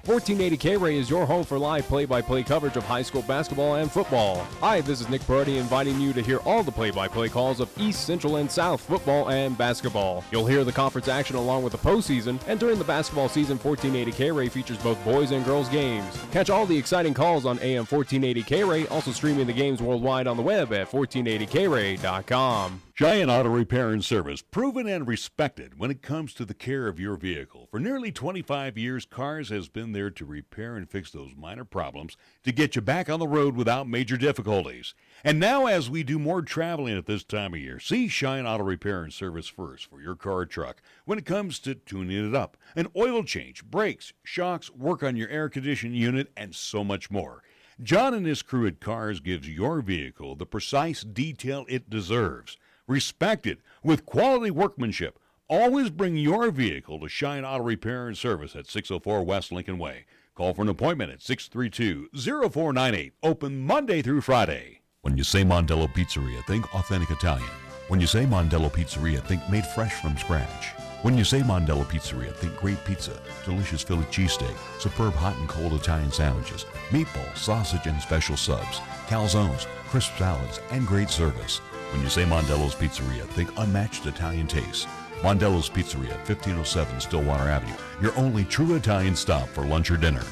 1480 KRAE is your home for live play-by-play coverage of high school basketball and football. Hi, this is Nick Perotti inviting you to hear all the play-by-play calls of East, Central, and South football and basketball. You'll hear the conference action along with the postseason, and during the basketball season, 1480 KRAE features both boys and girls games. Catch all the exciting calls on AM 1480 KRAE, also streaming the games worldwide on the web at 1480KRAE.com. Cheyenne Auto Repair and Service, proven and respected when it comes to the care of your vehicle. For nearly 25 years, Cars has been there to repair and fix those minor problems to get you back on the road without major difficulties. And now, as we do more traveling at this time of year, see Cheyenne Auto Repair and Service first for your car or truck when it comes to tuning it up, an oil change, brakes, shocks, work on your air conditioning unit, and so much more. John and his crew at Cars gives your vehicle the precise detail it deserves. Respect it with quality workmanship. Always bring your vehicle to Cheyenne Auto Repair and Service at 604 West Lincoln Way. Call for an appointment at 632-0498. Open Monday through Friday. When you say Mondello Pizzeria, think authentic Italian. When you say Mondello Pizzeria, think made fresh from scratch. When you say Mondello Pizzeria, think great pizza, delicious Philly cheesesteak, superb hot and cold Italian sandwiches, meatballs, sausage, and special subs, calzones, crisp salads, and great service. When you say Mondello's Pizzeria, think unmatched Italian taste. Mondello's Pizzeria, 1507 Stillwater Avenue, your only true Italian stop for lunch or dinner.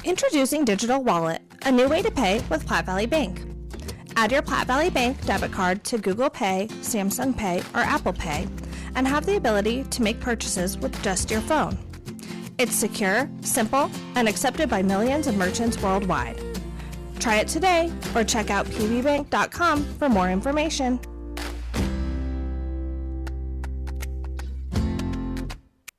Introducing Digital Wallet, a new way to pay with Platte Valley Bank. Add your Platte Valley Bank debit card to Google Pay, Samsung Pay, or Apple Pay, and have the ability to make purchases with just your phone. It's secure, simple, and accepted by millions of merchants worldwide. Try it today or check out pvbank.com for more information.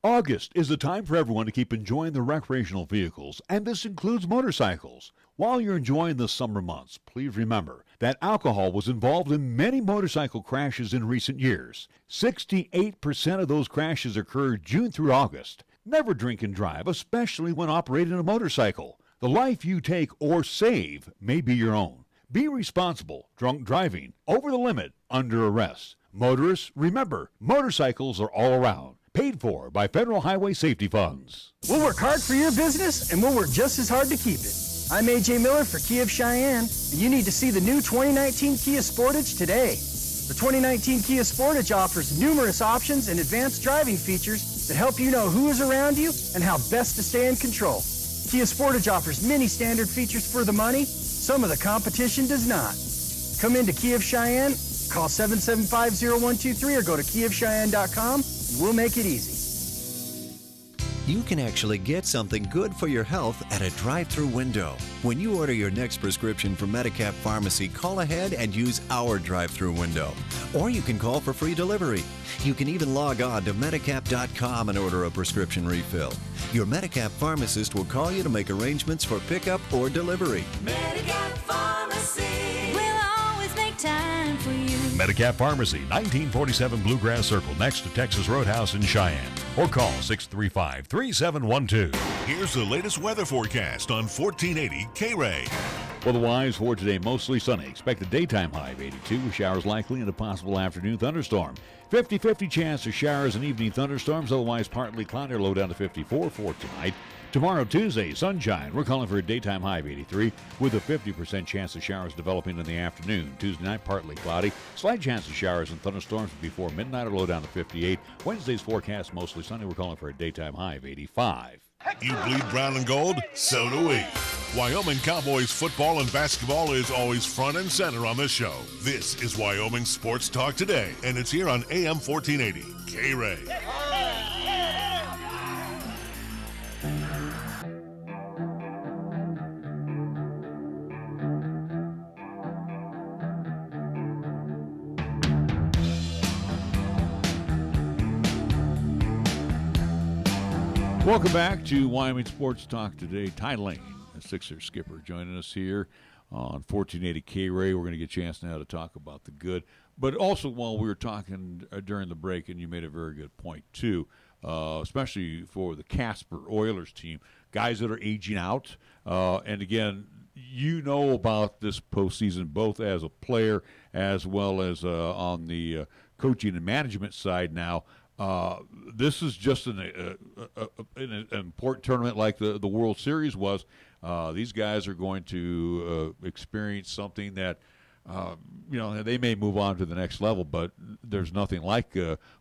August is the time for everyone to keep enjoying their recreational vehicles, and this includes motorcycles. While you're enjoying the summer months, please remember that alcohol was involved in many motorcycle crashes in recent years. 68% of those crashes occurred June through August. Never drink and drive, especially when operating a motorcycle. The life you take or save may be your own. Be responsible. Drunk driving, over the limit, under arrest. Motorists, remember, motorcycles are all around. Paid for by federal highway safety funds. We'll work hard for your business, and we'll work just as hard to keep it. I'm AJ Miller for Kia of Cheyenne, and you need to see the new 2019 Kia Sportage today. The 2019 Kia Sportage offers numerous options and advanced driving features that help you know who is around you and how best to stay in control. Kia Sportage offers many standard features for the money. Some of the competition does not. Come into Kia of Cheyenne, call 775-0123 or go to KiaofCheyenne.com and we'll make it easy. You can actually get something good for your health at a drive-through window. When you order your next prescription from Medicap Pharmacy, call ahead and use our drive-through window. Or you can call for free delivery. You can even log on to Medicap.com and order a prescription refill. Your Medicap pharmacist will call you to make arrangements for pickup or delivery. Medicap Pharmacy will always make time for you. Medicap Pharmacy, 1947 Bluegrass Circle, next to Texas Roadhouse in Cheyenne. Or call 635-3712. Here's the latest weather forecast on 1480 KRAE. Otherwise, for today, mostly sunny. Expect a daytime high of 82 with showers likely and a possible afternoon thunderstorm. 50-50 chance of showers and evening thunderstorms, otherwise partly cloudy, low down to 54 for tonight. Tomorrow, Tuesday, sunshine. We're calling for a daytime high of 83 with a 50% chance of showers developing in the afternoon. Tuesday night, partly cloudy. Slight chance of showers and thunderstorms before midnight or low down to 58. Wednesday's forecast, mostly sunny. We're calling for a daytime high of 85. You bleed brown and gold? So do we. Wyoming Cowboys football and basketball is always front and center on this show. This is Wyoming Sports Talk Today, and it's here on AM 1480, KRAE. Welcome back to Wyoming Sports Talk Today. Lain, the Sixers skipper, joining us here on 1480 KRAE. We're going to get a chance now to talk about the good. But also while we were talking during the break, and you made a very good point too, especially for the Casper Oilers team, guys that are aging out. And again, you know about this postseason both as a player as well as on the coaching and management side now. This is just an important tournament like the World Series was. These guys are going to experience something that, they may move on to the next level, but there's nothing like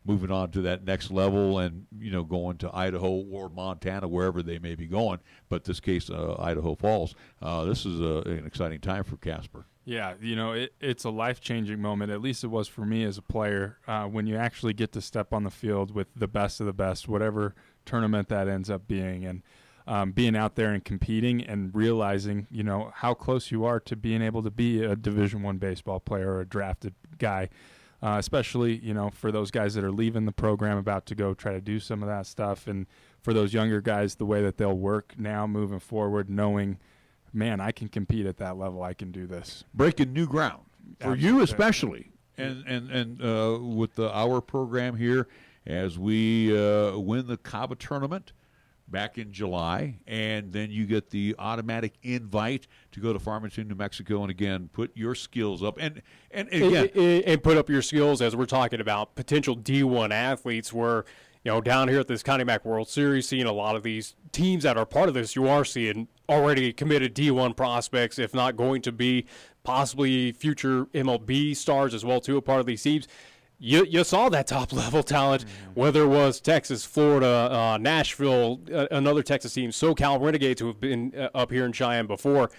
moving on to that next level and, going to Idaho or Montana, wherever they may be going. But this case, Idaho Falls. This is an exciting time for Casper. Yeah, it's a life-changing moment. At least it was for me as a player when you actually get to step on the field with the best of the best, whatever tournament that ends up being, and being out there and competing and realizing, how close you are to being able to be a Division I baseball player or a drafted guy, especially, for those guys that are leaving the program about to go try to do some of that stuff, and for those younger guys, the way that they'll work now moving forward, knowing, man, I can compete at that level. I can do this. Breaking new ground for you especially, and with our program here as we win the Cabo tournament back in July, and then you get the automatic invite to go to Farmington, New Mexico, and again put your skills up and again and put up your skills as we're talking about potential D1 athletes. Where down here at this Connie Mack World Series, seeing a lot of these teams that are part of this, you are seeing already committed D1 prospects, if not going to be possibly future MLB stars as well, too, a part of these teams. You saw that top-level talent, whether it was Texas, Florida, Nashville, another Texas team, SoCal Renegades, who have been up here in Cheyenne before.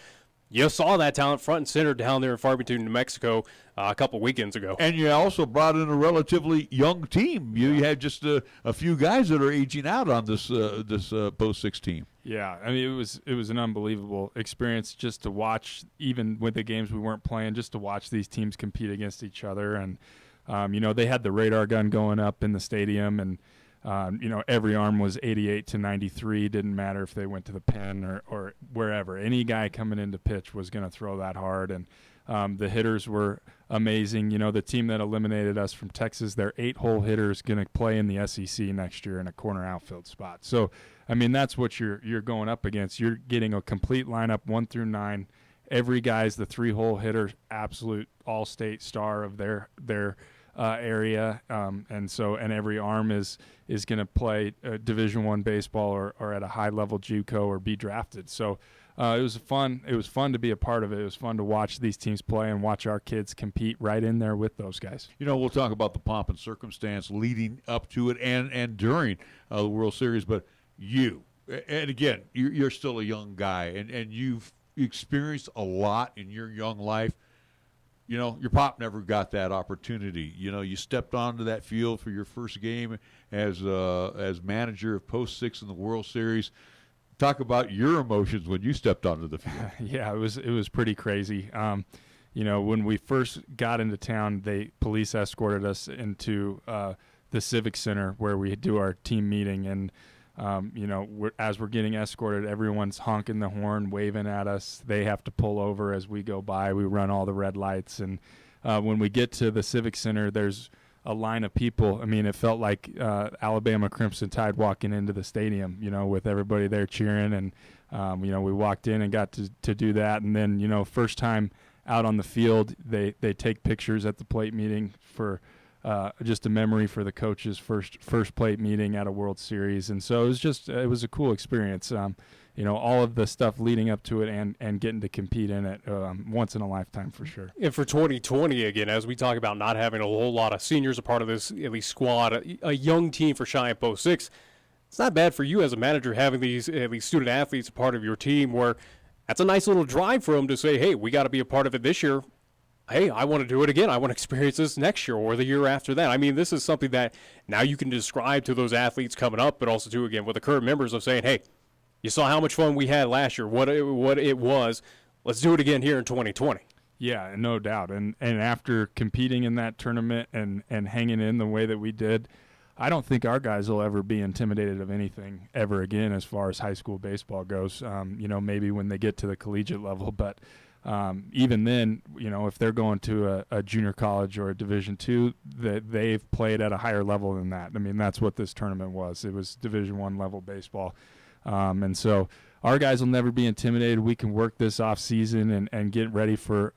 You saw that talent front and center down there in Farmington, New Mexico, a couple weekends ago. And you also brought in a relatively young team. You had just a few guys that are aging out on this post-6 team. Yeah, I mean, it was an unbelievable experience just to watch, even with the games we weren't playing, just to watch these teams compete against each other. And, they had the radar gun going up in the stadium, and every arm was 88 to 93. Didn't matter if they went to the pen or wherever. Any guy coming into pitch was going to throw that hard. And the hitters were amazing. The team that eliminated us from Texas, their 8-hole hitter is going to play in the SEC next year in a corner outfield spot. So, I mean, that's what you're going up against. You're getting a complete lineup 1 through 9. Every guy's the 3-hole hitter, absolute all-state star of their area, and every arm is going to play Division I baseball or at a high level JUCO or be drafted. So it was fun to be a part of it. It was fun to watch these teams play and watch our kids compete right in there with those guys. We'll talk about the pomp and circumstance leading up to it and during the World Series, but and again, you're still a young guy, and you've experienced a lot in your young life. Your pop never got that opportunity. You stepped onto that field for your first game as manager of post-6 in the World Series. Talk about your emotions when you stepped onto the field. Yeah, it was pretty crazy. When we first got into town, police escorted us into the Civic Center where we do our team meeting, and as we're getting escorted, everyone's honking the horn, waving at us. They have to pull over as we go by. We run all the red lights. And when we get to the Civic Center, there's a line of people. I mean, it felt like Alabama Crimson Tide walking into the stadium, with everybody there cheering. And We walked in and got to do that. And then, first time out on the field, they take pictures at the plate meeting for just a memory for the coaches' first plate meeting at a World Series. And so it was a cool experience. All of the stuff leading up to it and getting to compete in it once in a lifetime for sure. And for 2020, again, as we talk about not having a whole lot of seniors a part of this, at least squad, a young team for Cheyenne Post 6, it's not bad for you as a manager having these student athletes a part of your team where that's a nice little drive for them to say, hey, we got to be a part of it this year. Hey, I want to do it again. I want to experience this next year or the year after that. I mean, this is something that now you can describe to those athletes coming up, but also, again, with the current members of saying, hey, you saw how much fun we had last year, what it was. Let's do it again here in 2020. Yeah, no doubt. And after competing in that tournament and hanging in the way that we did, I don't think our guys will ever be intimidated of anything ever again as far as high school baseball goes. Maybe when they get to the collegiate level, but even then, if they're going to a junior college or a Division II, they've played at a higher level than that. I mean, that's what this tournament was. It was Division I level baseball. And so our guys will never be intimidated. We can work this off season and get ready for,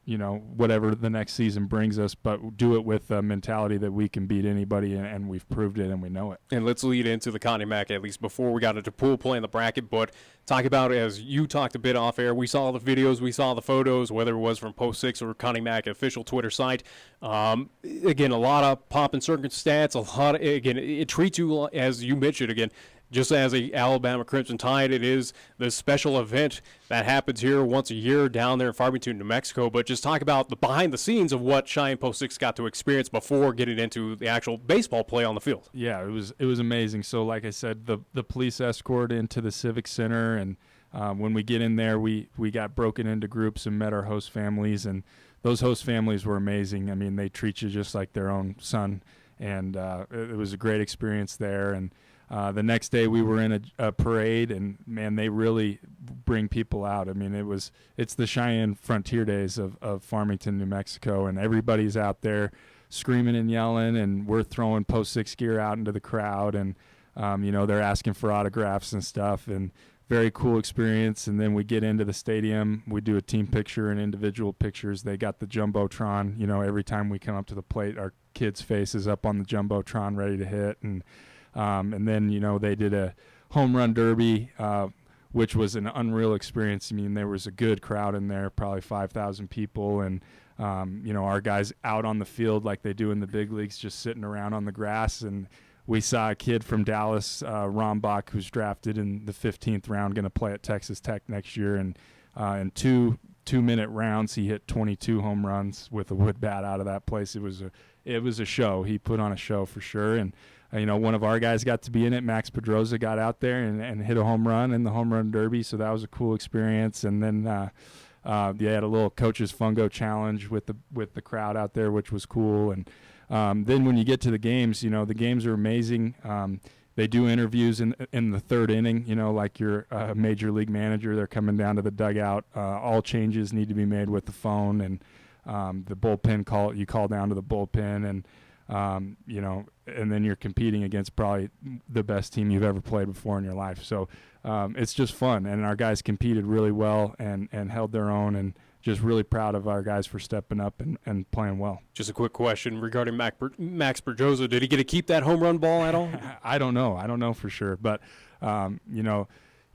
whatever the next season brings us, but do it with a mentality that we can beat anybody, and we've proved it and we know it. And let's lead into the Connie Mack, at least before we got into pool play in the bracket, but talk about, as you talked a bit off air, we saw the videos, we saw the photos, whether it was from Post 6 or Connie Mack official Twitter site. Again, a lot of pop and circumstance, it treats you, as you mentioned, again, just as a Alabama Crimson Tide, it is the special event that happens here once a year down there in Farmington, New Mexico. But just talk about the behind the scenes of what Cheyenne Post 6 got to experience before getting into the actual baseball play on the field. Yeah, it was amazing. So like I said, the police escort into the Civic Center, and when we get in there, we got broken into groups and met our host families, and those host families were amazing. I mean, they treat you just like their own son, and it was a great experience there. And the next day we were in a parade, and man, they really bring people out. I mean, it's the Cheyenne Frontier Days of Farmington, New Mexico, and everybody's out there screaming and yelling, and we're throwing Post 6 gear out into the crowd, and they're asking for autographs and stuff, and very cool experience. And then we get into the stadium, we do a team picture and individual pictures. They got the Jumbotron, every time we come up to the plate, our kids' face is up on the Jumbotron ready to hit, and then, they did a home run derby, which was an unreal experience. I mean, there was a good crowd in there, probably 5,000 people. And, our guys out on the field like they do in the big leagues, just sitting around on the grass. And we saw a kid from Dallas, Rombach, who's drafted in the 15th round, going to play at Texas Tech next year. And in two-minute rounds, he hit 22 home runs with a wood bat out of that place. It was a show. He put on a show for sure. And one of our guys got to be in it. Max Pedroza got out there and hit a home run in the home run derby, so that was a cool experience. And then they had a little coach's fungo challenge with the crowd out there, which was cool. And then when you get to the games, the games are amazing. They do interviews in the third inning, like you're a major league manager. They're coming down to the dugout. All changes need to be made with the phone, and the bullpen you call down to the bullpen, and and then you're competing against probably the best team you've ever played before in your life. So it's just fun, and our guys competed really well and held their own, and just really proud of our guys for stepping up and playing well. Just a quick question regarding Max Pedroza. Did he get to keep that home run ball at all? I don't know for sure, but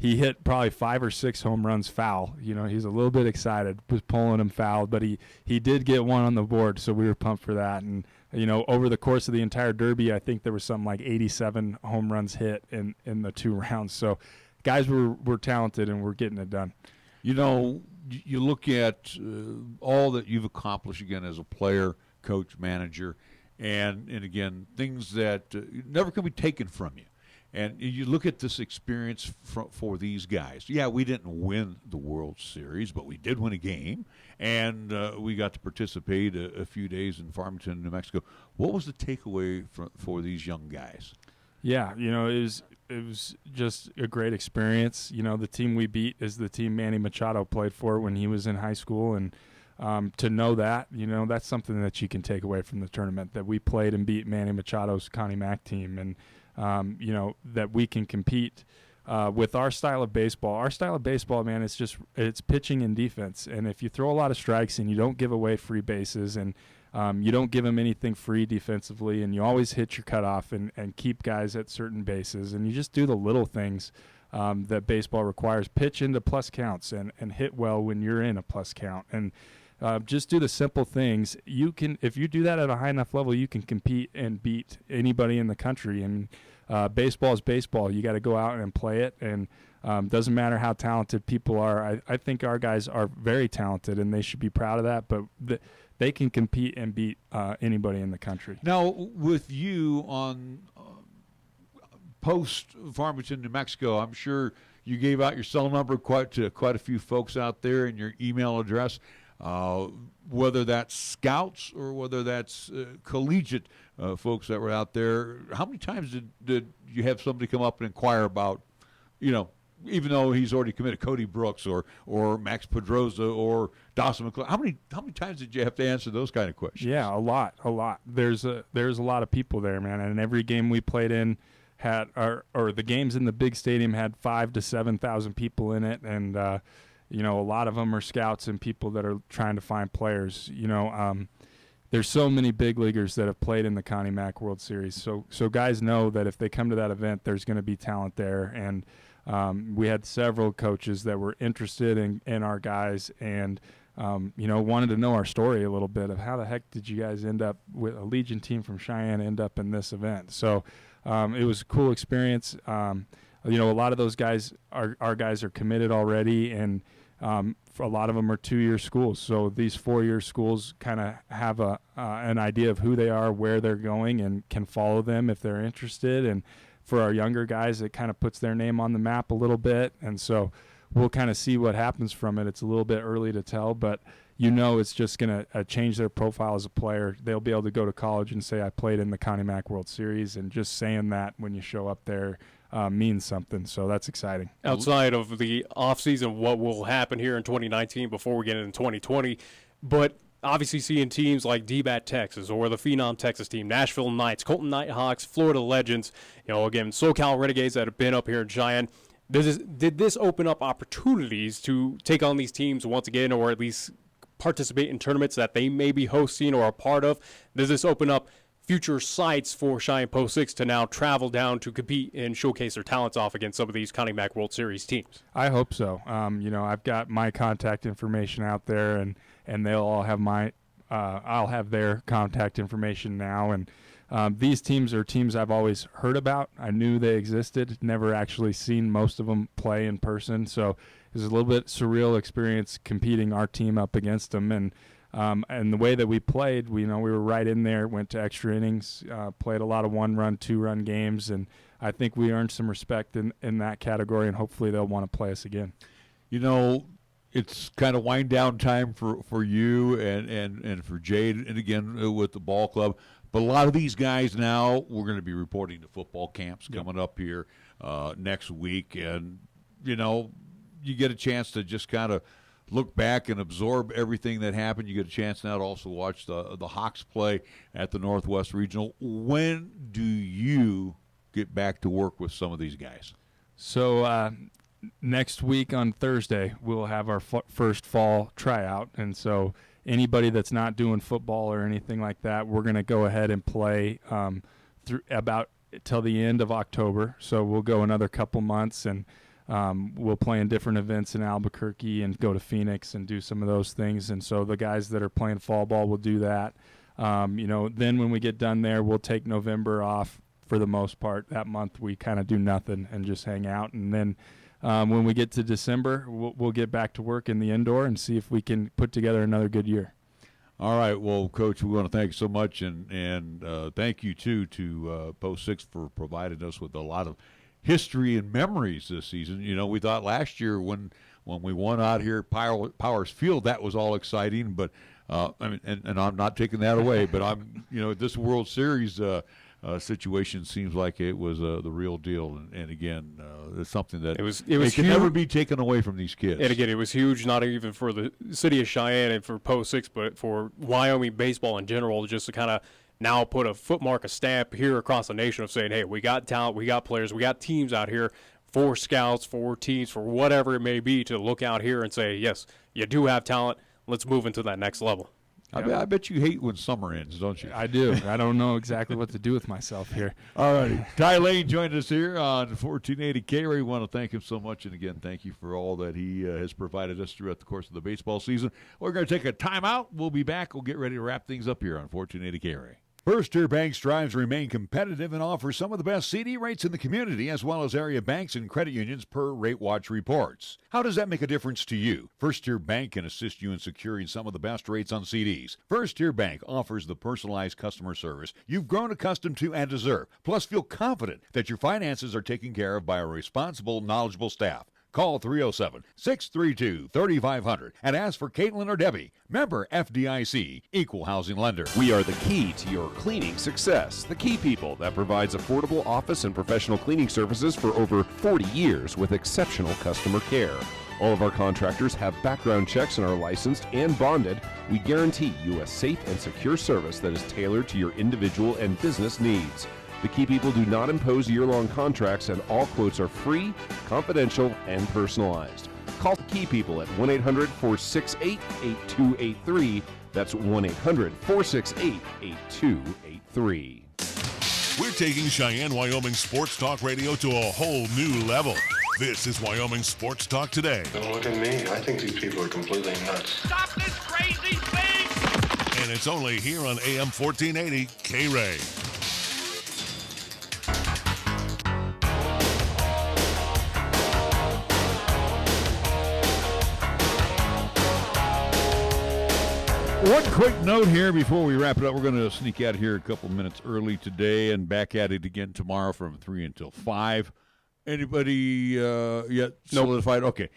he hit probably 5 or 6 home runs foul. He's a little bit excited, was pulling them foul, but he did get one on the board, so we were pumped for that. And over the course of the entire derby, I think there was something like 87 home runs hit in the 2 rounds. So guys were talented, and we're getting it done. You look at all that you've accomplished, again, as a player, coach, manager, and again, things that never can be taken from you. And you look at this experience for these guys. Yeah, we didn't win the World Series, but we did win a game, and we got to participate a few days in Farmington, New Mexico. What was the takeaway for these young guys? Yeah, it was just a great experience. The team we beat is the team Manny Machado played for when he was in high school, and to know that, that's something that you can take away from the tournament, that we played and beat Manny Machado's Connie Mack team, and that we can compete with our style of baseball, man, it's pitching and defense. And if you throw a lot of strikes and you don't give away free bases and you don't give them anything free defensively, and you always hit your cutoff and keep guys at certain bases, and you just do the little things that baseball requires. Pitch into plus counts and hit well when you're in a plus count, and just do the simple things. If you do that at a high enough level, you can compete and beat anybody in the country. And baseball is baseball. You got to go out and play it, and doesn't matter how talented people are. I think our guys are very talented, and they should be proud of that. But they can compete and beat anybody in the country. Now, with you on post Farmington, New Mexico, I'm sure you gave out your cell number to quite a few folks out there and your email address, whether that's scouts or whether that's collegiate folks that were out there. How many times did you have somebody come up and inquire about, even though he's already committed, Cody Brooks or Max Pedroza or Dawson McClure? How many times did you have to answer those kind of questions? Yeah, a lot. There's a lot of people there, man. And every game we played in had, or the games in the big stadium had 5,000 to 7,000 people in it, and a lot of them are scouts and people that are trying to find players. There's so many big leaguers that have played in the Connie Mack World Series, so guys know that if they come to that event, there's going to be talent there. And we had several coaches that were interested in our guys and wanted to know our story a little bit of how the heck did you guys end up with a Legion team from Cheyenne end up in this event. So it was a cool experience. A lot of those guys, our guys are committed already, and for a lot of them are 2-year schools. So these 4-year schools kind of have an idea of who they are, where they're going, and can follow them if they're interested. And for our younger guys, it kind of puts their name on the map a little bit. And so we'll kind of see what happens from it. It's a little bit early to tell, but it's just going to change their profile as a player. They'll be able to go to college and say, I played in the Connie Mack World Series, and just saying that when you show up there means something. So that's exciting. Outside of the offseason, what will happen here in 2019 before we get into 2020, but obviously seeing teams like DBAT Texas or the Phenom Texas team, Nashville Knights, Colton Nighthawks, Florida Legends, again, SoCal Renegades that have been up here in Cheyenne. Did this open up opportunities to take on these teams once again, or at least participate in tournaments that they may be hosting or a part of? Does this open up future sites for Cheyenne Post 6 to now travel down to compete and showcase their talents off against some of these Connie Mack World Series teams? I hope so. I've got my contact information out there, and they'll all have I'll have their contact information now. And these teams are teams I've always heard about. I knew they existed, never actually seen most of them play in person. So it was a little bit surreal experience competing our team up against them. And the way that we played, we were right in there, went to extra innings, played a lot of 1-run, 2-run games, and I think we earned some respect in that category, and hopefully they'll want to play us again. It's kind of wind down time for you and for Jade, and again with the ball club. But a lot of these guys now, we're going to be reporting to football camps coming up here next week, and you get a chance to just kind of look back and absorb everything that happened. You get a chance now to also watch the Hawks play at the Northwest Regional. When do you get back to work with some of these guys? So next week on Thursday, we'll have our first fall tryout. And so anybody that's not doing football or anything like that, we're going to go ahead and play through about till the end of October. So we'll go another couple months, and we'll play in different events in Albuquerque and go to Phoenix and do some of those things. And so the guys that are playing fall ball will do that. Then when we get done there, we'll take November off for the most part. That month we kind of do nothing and just hang out. And then when we get to December, we'll get back to work in the indoor and see if we can put together another good year. All right. Well, Coach, we want to thank you so much, and thank you, too, to Post 6 for providing us with a lot of history and memories this season. We thought last year when we won out here at Powers Field, that was all exciting, but and I'm not taking that away, but this World Series situation seems like it was the real deal, and again, it's something that it can never be taken away from these kids. And again, it was huge, not even for the city of Cheyenne and for Post 6, but for Wyoming baseball in general, just to kind of now put a footmark, a stamp here across the nation of saying, hey, we got talent, we got players, we got teams out here for scouts, for teams, for whatever it may be, to look out here and say, yes, you do have talent. Let's move into that next level. I bet you hate when summer ends, don't you? I do. I don't know exactly what to do with myself here. All righty. Ty Lain joined us here on 1480 KRAE. We want to thank him so much. And again, thank you for all that he has provided us throughout the course of the baseball season. We're going to take a timeout. We'll be back. We'll get ready to wrap things up here on 1480 KRAE. First Tier Bank strives to remain competitive and offers some of the best CD rates in the community, as well as area banks and credit unions per Rate Watch reports. How does that make a difference to you? First Tier Bank can assist you in securing some of the best rates on CDs. First Tier Bank offers the personalized customer service you've grown accustomed to and deserve. Plus, feel confident that your finances are taken care of by a responsible, knowledgeable staff. Call 307-632-3500 and ask for Caitlin or Debbie. Member FDIC, Equal Housing Lender. We are the key to your cleaning success. The Key People that provides affordable office and professional cleaning services for over 40 years with exceptional customer care. All of our contractors have background checks and are licensed and bonded. We guarantee you a safe and secure service that is tailored to your individual and business needs. The Key People do not impose year-long contracts, and all quotes are free, confidential, and personalized. Call the Key People at 1-800-468-8283. That's 1-800-468-8283. We're taking Cheyenne, Wyoming Sports Talk Radio to a whole new level. This is Wyoming Sports Talk Today. Don't look at me. I think these people are completely nuts. Stop this crazy thing! And it's only here on AM 1480 KRAE. One quick note here before we wrap it up. We're going to sneak out of here a couple minutes early today and back at it again tomorrow from 3 until 5. Anybody yet solidified? Nope. Okay.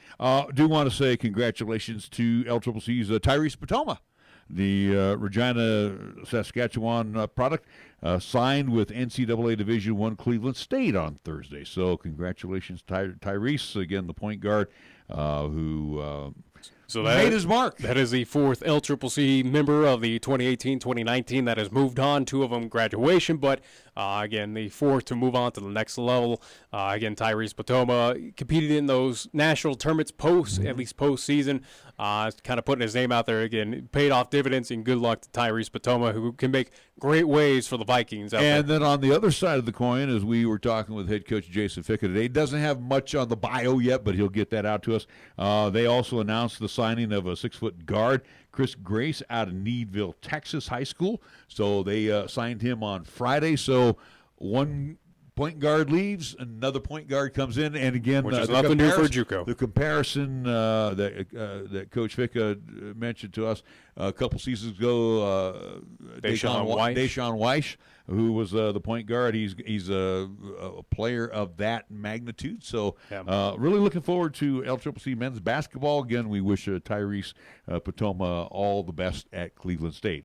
Do want to say congratulations to LCCC's Tyrese Potoma, the Regina, Saskatchewan product, signed with NCAA Division I Cleveland State on Thursday. So congratulations, Tyrese, again, the point guard who made his mark. That is the fourth LCCC member of the 2018-2019 that has moved on. Two of them graduation, but again, the fourth to move on to the next level. Again, Tyrese Potoma competed in those national tournaments at least postseason. Kind of putting his name out there again. Paid off dividends, and good luck to Tyrese Potoma, who can make great waves for the Vikings out And there. then on the other side of the coin, as we were talking with head coach Jason Ficka today, doesn't have much on the bio yet, but he'll get that out to us. They also announced the signing of a 6-foot guard, Chris Grace, out of Needville, Texas High School. So they signed him on Friday. So one point guard leaves, another point guard comes in, and again, Which is nothing new for JUCO. The comparison that Coach Ficka mentioned to us a couple seasons ago, Deshaun Weiss, who was the point guard, he's a player of that magnitude. So really looking forward to LCCC men's basketball. Again, we wish Tyrese Potoma all the best at Cleveland State.